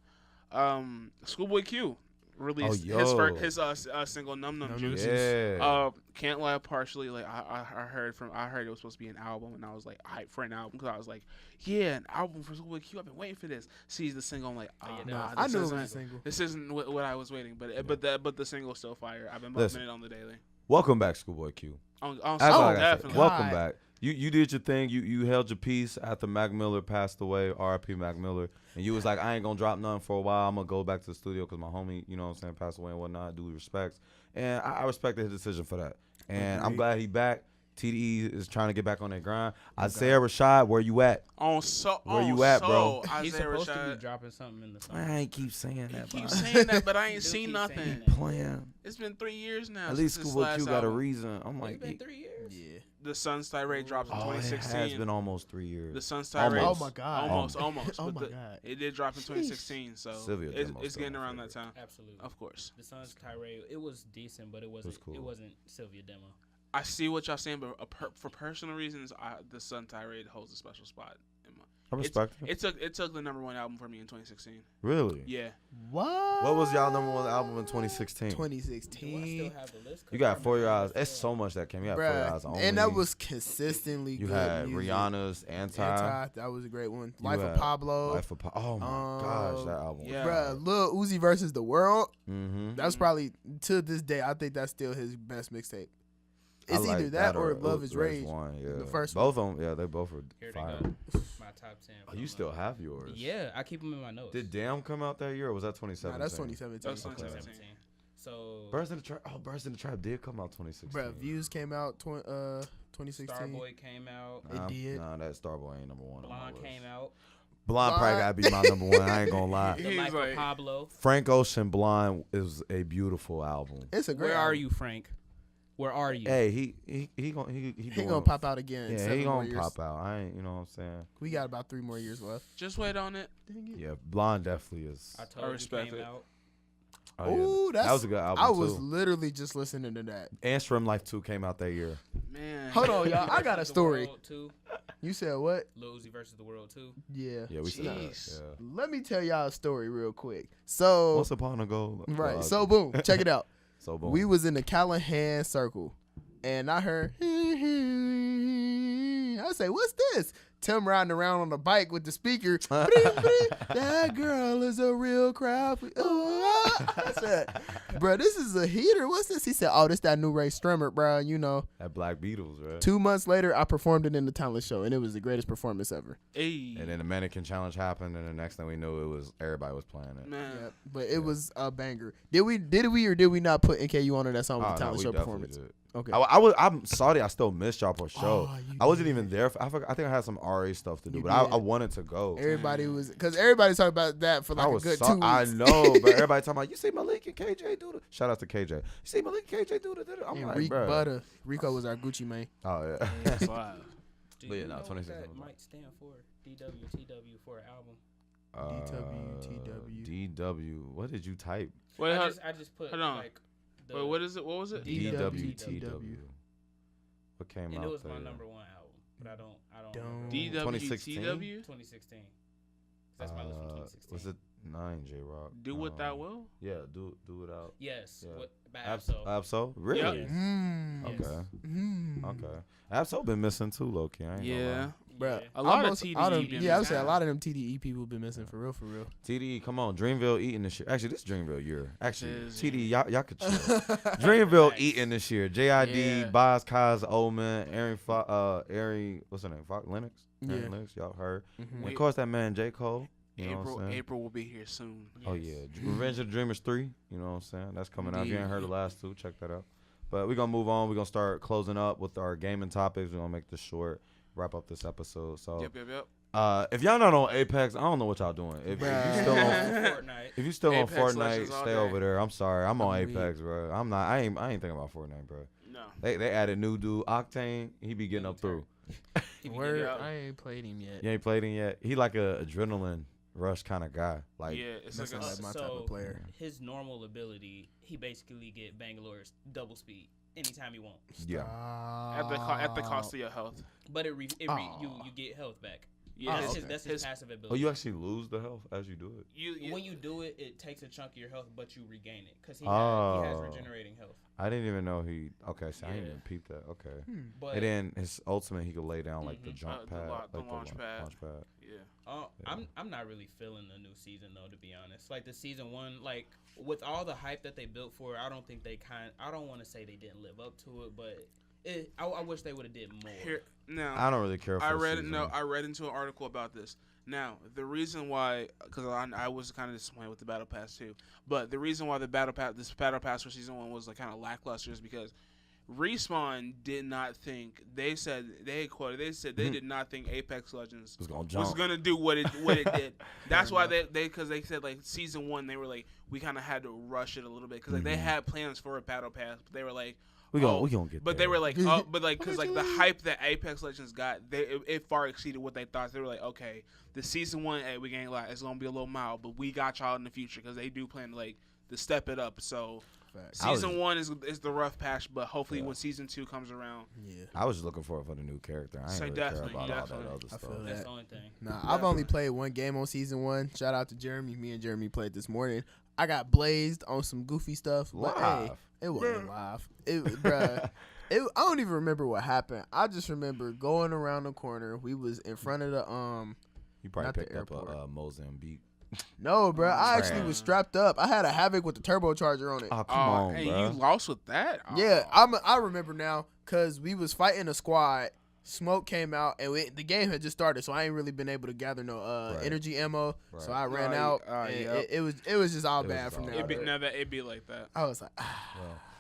Schoolboy Q released his single "Num Num Juice." Yeah. Can't lie, partially I heard it was supposed to be an album, and I was like hyped for an album because I was like, yeah, an album for Schoolboy Q. I've been waiting for this. Sees the single, I'm like, I knew it was a single. This isn't what I was waiting, but the single's still fire. I've been bumping it on the daily. Welcome back, Schoolboy Q. Definitely. Welcome back. You did your thing. You held your peace after Mac Miller passed away. R.I.P. Mac Miller. And you was like, I ain't gonna drop nothing for a while. I'm gonna go back to the studio because my homie, you know what I'm saying, passed away and whatnot. Due respects. And I respected his decision for that. And I'm glad he back. TDE is trying to get back on their grind. Isaiah Rashad, where you at? Where you at, bro? He's Isaiah supposed to Rashad. be dropping something in the summer. I ain't keep saying that. Keep bro. saying that, but I ain't Do seen keep nothing. saying that. Playing. It's been 3 years now. At least since his School last Q got a album. reason. I'm It's like, been 3 years. Yeah. The Sun's Tirade dropped in oh, it 2016. has been almost 3 years. The Sun's Tirade. Almost. Oh my God. Almost. Oh but my the- God. It did drop in 2016, so Sylvia it's Demos getting still around my that time. Absolutely. Of course. The Sun's tirade, it was decent, but it wasn't. cool. It wasn't Sylvia Demo. I see what y'all saying, but for personal reasons, the Sun Tirade holds a special spot in my. I respect it. It took the #1 album for me in 2016. Really? Yeah. What was y'all #1 album in 2016? 2016. Do I still have the list? You got For Your Eyes. It's so much that came. You had For Your Eyes Bruh, only. and that was consistently You good had music. Rihanna's Anti. That was a great one. You Life of had Pablo. Life of Oh my gosh, that album. yeah. Bruh, Lil Uzi versus the World. Mm-hmm. That's probably, to this day, I think that's still his best mixtape. It's either that or Love is Rage. One, yeah. The first Both of them, yeah, they both were Here fire. they go. My top 10. Oh, you still have yours? Yeah, I keep them in my notes. Did Damn come out that year, or was that 2017? Nah, that's 2017. That's 2017. So Burst in the Trap. Oh, Burst in the Trap did come out 2016. Bruh, Views came out 2016. Starboy came out. It did. Nah, that Starboy ain't #1. Blonde came out. Blonde probably gotta be my #1. I ain't gonna lie. The He's Life like- of Pablo. Frank Ocean Blonde is a beautiful album. It's a great Where are album. you, Frank? Where are you? Hey, he gonna He gonna pop out again. in Yeah, 7 he more gonna years. pop out. I ain't, you know what I'm saying? We got about 3 more years left. Just wait on it. Dang it. Yeah, Blonde definitely is. I told I you respect came it. out. Oh, yeah. Ooh, that was a good album I was too. literally just listening to that. And Shrimp Life 2 came out that year. Man. Hold on, y'all. I got a Versus the story. World 2. You said what? Lil Uzi versus the World 2. Yeah. Yeah, we said that. Jeez. Yeah. Let me tell y'all a story real quick. So, Once upon a go. right. So, boom. Check it out. So boom. We was in the Callahan circle, and I heard, I say, what's this? Tim riding around on the bike with the speaker. That girl is a real crowd. I said, bro, this is a heater. What's this? He said, oh, this that new Ray Strummer, bro. You know. At Black Beatles, right? 2 months later, I performed it in the talent show, and it was the greatest performance ever. Hey. And then the mannequin challenge happened, and the next thing we knew, it was everybody was playing it. Man. Yeah, but it was a banger. Did we or did we not put NKU on that song with Oh, the no, talent we show definitely performance? did. Okay. I'm sorry, I still missed y'all for show. Oh, you I wasn't did. even there. I think I had some RA stuff to do, You but did. I wanted to go. Everybody was, because everybody's talking about that for like I a was good so, 2 weeks. I know, but everybody talking about, you see Malik and KJ do the. Shout out to KJ. You see Malik and KJ do the. I'm And like, Rick bruh. Butter. Rico was our Gucci man. Oh yeah. That's live. Do But yeah, you no, know what 26 that was might stand for? DWTW for an album. DW. What did you type? Wait, I just put hold on. like. The, wait, what is it? What was it? DWTW. What came and out? it was my there? #1 album, but I don't. Don't. remember. DWTW? 2016. That's my list from 2016. Was it 9 J Rock? Do what thou will? Yeah, do it out. Yes. Yeah. What, by Absol. Absol. Really? Yes. Mm. Okay. Yes. Mm. Okay. Absol been missing too, low key. I ain't gonna Yeah. lie. Bruh. A lot Almost of all TDE. them- yeah, I would say a lot of them TDE people been missing for real, for real. TDE, come on, Dreamville eating this year. Actually, this Dreamville year. Actually, It is, TDE, y'all could chill. Dreamville eating this year. JID, Yeah. Boz, Kaz, Omen, Aaron, what's her name? Fox Lennox. Yeah. Aaron Lennox, y'all heard. Mhm. And of course, that man J Cole. You know what I'm April, saying? April will be here soon. Oh yeah, Revenge of the Dreamers 3. You know what I'm saying? That's coming out. If you ain't heard the last 2, check that out. But we're gonna move on. We're gonna start closing up with our gaming topics. We're gonna make this short. Wrap up this episode. So Yep. if y'all not on Apex, I don't know what y'all doing. If you still on Fortnite. If you still Apex on Fortnite, Legends all stay day. over there. I'm sorry. I'm on I'm weak. Apex, bro. I'm not. I ain't thinking about Fortnite, bro. No. They added new dude Octane. He be getting up through. Word, Yeah. I ain't played him yet. You ain't played him yet. He like a adrenaline rush kind of guy. Like Yeah, it's That like a, sounds like my type So- of player. His normal ability, he basically get Bangalore's double speed anytime he want. yeah. at the cost of your health. But you get health back. Yeah, That's his passive Oh, ability. you actually lose the health as you do it. When you do it, it takes a chunk of your health, but you regain it because he Oh. has regenerating health. I didn't even know he. Okay, so I didn't Yeah. even peep that. Okay. But And then his ultimate, he could lay down like the Mhm. jump The pad, la- like the launch pad. launch pad. Yeah. I'm not really feeling the new season though, to be honest. Like the season 1, like with all the hype that they built for it, I don't think I don't want to say they didn't live up to it, but I wish they would have did more. Here now. I don't really care. For I the read season. I read into an article about this. Now, the reason why, because I was kind of disappointed with the Battle Pass too, but the reason why this Battle Pass for Season 1 was like kind of lackluster is because Respawn did not think. They said they did not think Apex Legends was gonna do what it did. That's why because they said like season 1 they were like we kind of had to rush it a little bit because like they had plans for a battle pass, but they were like we gonna get. But there. they were like but like because like the hype that Apex Legends got, it far exceeded what they thought. They were like, okay, the season 1, hey, we ain't lie, it's gonna be a little mild, but we got y'all in the future because they do plan to step it up. So. Season 1 is the rough patch, but hopefully when season 2 comes around, I was just looking for the new character. I ain't really care about all that other stuff. That's the only thing. Nah, I've only played one game on season 1. Shout out to Jeremy. Me and Jeremy played this morning. I got blazed on some goofy stuff. But hey, it wasn't live. Bruh. I don't even remember what happened. I just remember going around the corner. We was in front of the You probably picked up a Mozambique. No, bro. I actually was strapped up. I had a Havoc with the turbocharger on it. Oh, come on, hey, bro. you lost with that? Oh. Yeah, I remember now because we was fighting a squad. Smoke came out, and the game had just started, so I ain't really been able to gather no energy ammo. Right. So I ran out, and it was just all bad from there. It'd be like that. I was like,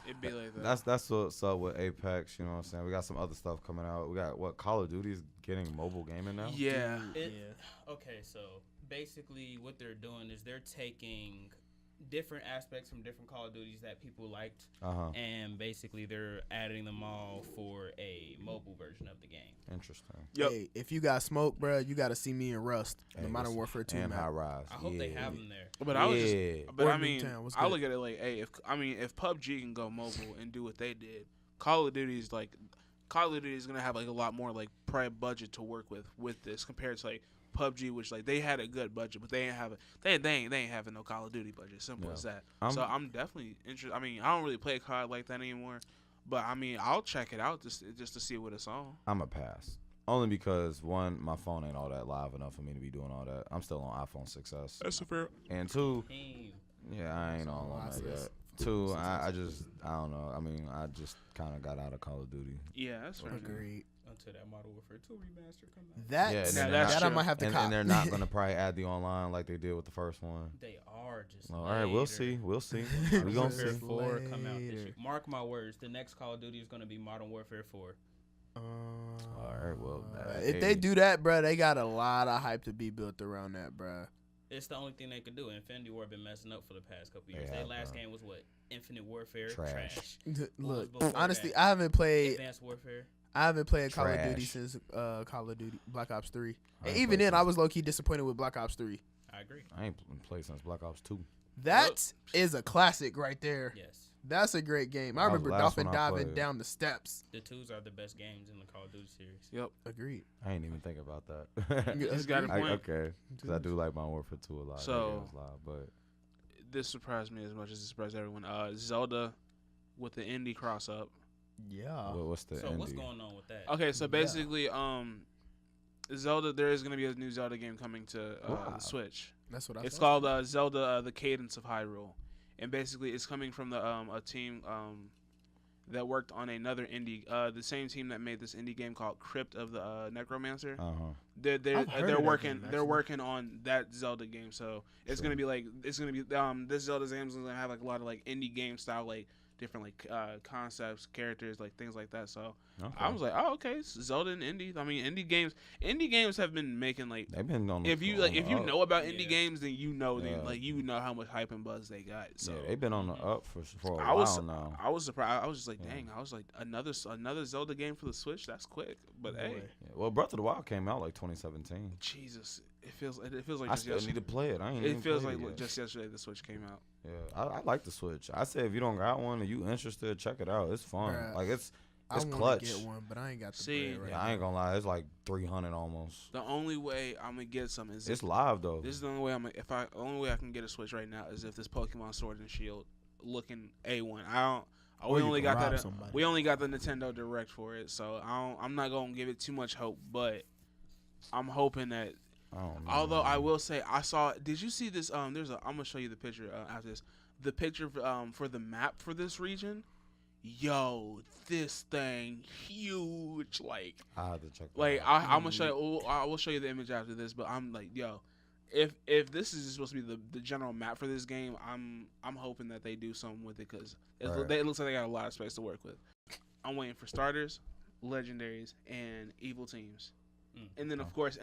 it'd be like that. That's what's up with Apex. You know what I'm saying? We got some other stuff coming out. We got Call of Duty's getting mobile gaming now. Yeah. Okay, so basically what they're doing is they're taking different aspects from different Call of Duties that people liked, and basically they're adding them all for a mobile version of the game. Interesting. Yep. Hey, if you got Smoke, bro, you got to see me in Rust, the Modern Warfare 2 and map. High Rise. I hope they have them there. But I look at it like, hey, if PUBG can go mobile and do what they did, Call of Duty is gonna have like a lot more like private budget to work with this compared to like PUBG, which like they had a good budget, but they ain't having no Call of Duty budget. Simple as that. So I'm definitely interested. I mean, I don't really play COD like that anymore, but I mean, I'll check it out just to see what it's on. I'm a pass. Only because, one, my phone ain't all that live enough for me to be doing all that. I'm still on iPhone 6s. That's fair. And two, I ain't on that yet. Two, I don't know. I mean, I just kind of got out of Call of Duty. Yeah, that's fair. Agreed. Until that Modern Warfare 2 remaster comes out. That I might have to cop. And they're not going to probably add the online like they did with the first one. They are just all right, we'll see. We're going to see. 4 come out this year. Mark my words, the next Call of Duty is going to be Modern Warfare 4. All right, well. If they do that, bro, they got a lot of hype to be built around that, bro. It's the only thing they could do. Infinity War been messing up for the past couple years. Their last game was what? Infinite Warfare. Trash. Look, honestly, I haven't played Advanced Warfare. I haven't played Call of Duty since Call of Duty Black Ops 3. And even then, I was low-key disappointed with Black Ops 3. I agree. I ain't played since Black Ops 2. That is a classic right there. Yes. That's a great game. I remember Dolphin diving down the steps. The 2s are the best games in the Call of Duty series. Yep. Agreed. I ain't even think about that. He's got a point. Okay. Because I do like Modern Warfare 2 a lot. So, but this surprised me as much as it surprised everyone. Zelda with the indie cross-up. Yeah. What's the indie? What's going on with that? Okay, so basically, Zelda, there is going to be a new Zelda game coming to the Switch. That's what I It's called Zelda The Cadence of Hyrule. And basically, it's coming from a team that worked on another indie, the same team that made this indie game called Crypt of the Necromancer. They're working on that Zelda game, so it's gonna be this Zelda game is gonna have like a lot of like indie game style like different like concepts, characters, like things like that. So I was like, oh okay, Zelda and indie. I mean, indie games have been making like they've been on. If you know about indie games, then you know you know how much hype and buzz they got. So they've been on the up for a while now. I was surprised. I was just like, dang. I was like, another Zelda game for the Switch. That's quick. But hey, well, Breath of the Wild came out like 2017. Jesus, it feels like I still need to play it. It feels like just yesterday the Switch came out. Yeah, I like the Switch. I say if you don't got one and you interested, check it out. It's fun. Like it's clutch. I get one, but I ain't got the bread right now. I ain't gonna lie. It's like 300 almost. The only way I'm gonna get some is it's live though. This is the only way only way I can get a Switch right now is if this Pokemon Sword and Shield looking A1. We only got the Nintendo Direct for it, so I'm not gonna give it too much hope, but I'm hoping that. Although I will say I saw. Did you see this? I'm gonna show you the picture after this. The picture for the map for this region. Yo, this thing huge. Like I have to check. Like I'm gonna show you. I will show you the image after this. But I'm like, yo, if this is supposed to be the general map for this game, I'm hoping that they do something with it because it looks like they got a lot of space to work with. I'm waiting for starters, legendaries, and evil teams. And then of course,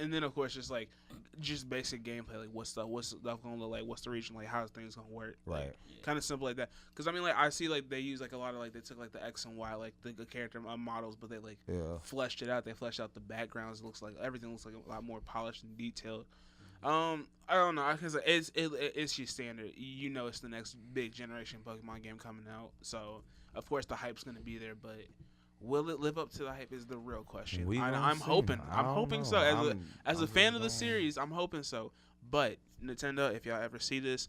just basic gameplay, like what's stuff gonna look like, what's the region like, how's things gonna work, Right. Kind of simple like that. Because I mean, like I see like they use like a lot of like they took like the X and Y like the character models, but they like fleshed it out. They fleshed out the backgrounds. It looks like everything looks like a lot more polished and detailed. I don't know, because it's just standard. You know, it's the next big generation Pokemon game coming out, so of course the hype's gonna be there, but. Will it live up to the hype is the real question. I'm hoping. I'm hoping so. As a fan of the series, I'm hoping so. But Nintendo, if y'all ever see this,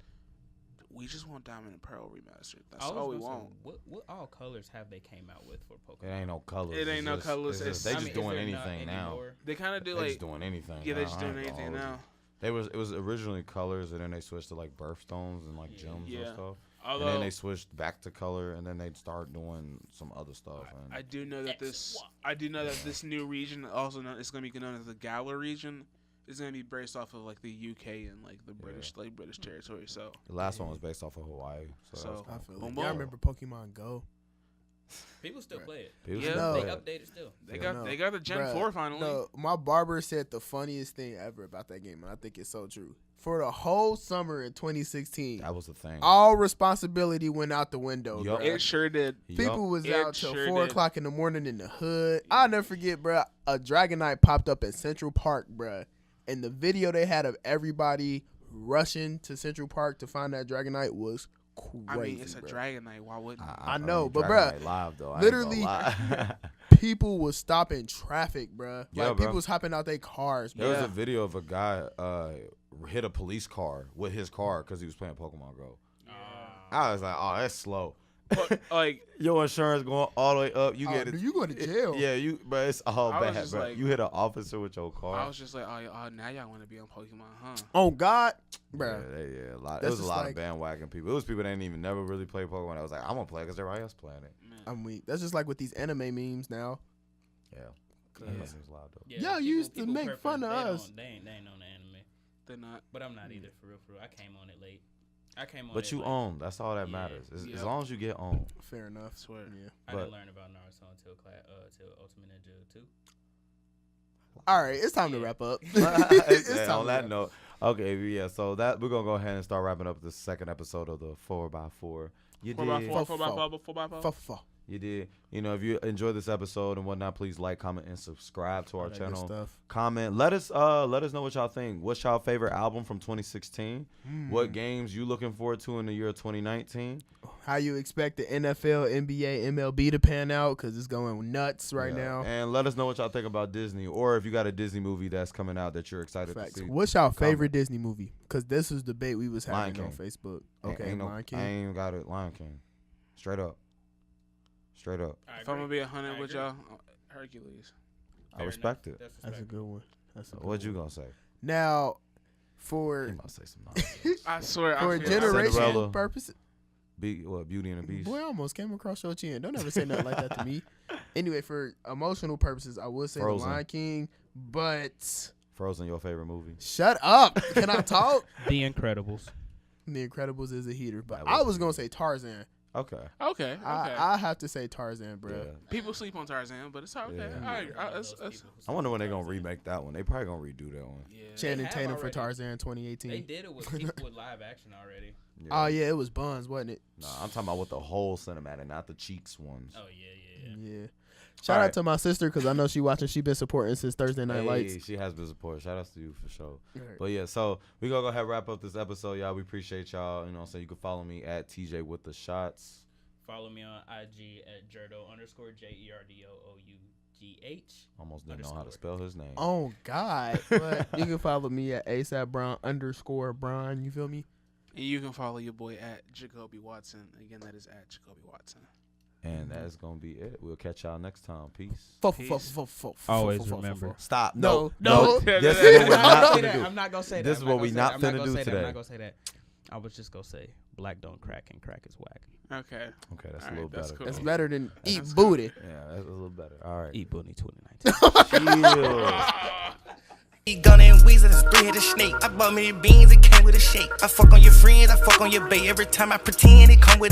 we just want Diamond and Pearl remastered. That's all we want. What all colors have they came out with for Pokemon? It ain't no colors. It ain't no colors. They just doing anything now. They kind of do they like just doing anything. Yeah, they just doing anything now. It was originally colors, and then they switched to like birthstones and like gems and stuff. Although, and then they switched back to color, and then they'd start doing some other stuff. I do know that this new region, also known, it's going to be known as the Galar region, is going to be based off of like the UK and like the British territory. So the last one was based off of Hawaii. So I feel like y'all remember Pokemon Go? People still play it. They updated still. They got the Gen 4 finally. No, my barber said the funniest thing ever about that game, and I think it's so true. For the whole summer in 2016, that was the thing. All responsibility went out the window. Yep. It sure did. People was out till 4 o'clock in the morning in the hood. I'll never forget, bro. A Dragonite popped up at Central Park, bro, and the video they had of everybody rushing to Central Park to find that Dragonite was crazy. I mean, it's a bro. Dragonite. Why wouldn't? I know, but bro, live though. Literally, people was stopping traffic, bro. Yeah, like people was hopping out their cars. Bro. There was a video of a guy hit a police car with his car because he was playing Pokemon Go. I was like, oh, that's slow. Like your insurance going all the way up, you get it. You going to jail? But it's all bad, bro. Like, you hit an officer with your car. I was just like, oh, now y'all want to be on Pokemon, huh? Oh God, bro. Yeah, a lot. It was a lot of bandwagon people. It was people that didn't even never really play Pokemon. I was like, I'm gonna play because everybody else playing it. I'm weak. That's just like with these anime memes now. Yeah. Y'all used to make fun of us. They ain't on the anime. They're not. But I'm not either, for real. I came on it late. But you own. That's all that matters. As long as you get on. Fair enough. I swear. Yeah. I didn't learn about Naruto until Ultimate Ninja 2. All right, it's time to wrap up. On that note, okay, yeah. So that we're gonna go ahead and start wrapping up the second episode of the 4x4. You did 4x4. You did. You know, if you enjoyed this episode and whatnot, please like, comment, and subscribe to our channel. Comment. Let us know what y'all think. What's y'all favorite album from 2016? What games you looking forward to in the year 2019? How you expect the NFL, NBA, MLB to pan out? Because it's going nuts right now. And let us know what y'all think about Disney, or if you got a Disney movie that's coming out that you're excited to see. What's y'all favorite Disney movie? Because this was the debate we was having on Facebook. Okay, Lion King. I ain't even got it. Lion King. Straight up. If I'm gonna be 100 with y'all, Hercules. I respect it. That's a good one. What you gonna say? Now, for you must say some nonsense. I swear, for generation purposes. Beauty and the Beast? Boy, I almost came across your chin. Don't ever say nothing like that to me. Anyway, for emotional purposes, I would say The Lion King, but Frozen, your favorite movie? Shut up. Can I talk? The Incredibles. The Incredibles is a heater, but I was gonna say Tarzan. Okay. I have to say Tarzan, bro. Yeah. People sleep on Tarzan, but it's okay. Yeah. I wonder when they're going to remake that one. They probably going to redo that one. Yeah. Channing Tatum for Tarzan 2018. They did it with people with live action already. Yeah. Oh, yeah, it was Buns, wasn't it? No, I'm talking about with the whole cinematic, not the cheeks ones. Oh, yeah. Shout out to my sister because I know she watching. She been supporting since Thursday Night Lights. She has been supporting. Shout out to you for sure. Right. But yeah, so we gonna go ahead and wrap up this episode, y'all. We appreciate y'all. You know, so you can follow me at TJ with the shots. Follow me on IG at Jerdo _JERDOOUGH. Almost didn't know how to spell his name. Oh God! But you can follow me at ASAP Brown _Brown. You feel me? And you can follow your boy at Jacoby Watson. Again, that is at Jacoby Watson. And that is going to be it. We'll catch y'all next time. Peace. Always remember. Stop. No. This is what we're not going to do. I'm not going to say that. This is what we're not going to do today. I'm not going to say that. I was just going to say, black don't crack and crack is whack. Okay, that's a little better. Cool. That's better than eat booty. Yeah, that's a little better. All right. Eat booty 2019. Gun and Weezer, this three-headed snake. I bought me the beans, it came with a shake. I fuck on your friends, I fuck on your bae. Every time I pretend, it come with a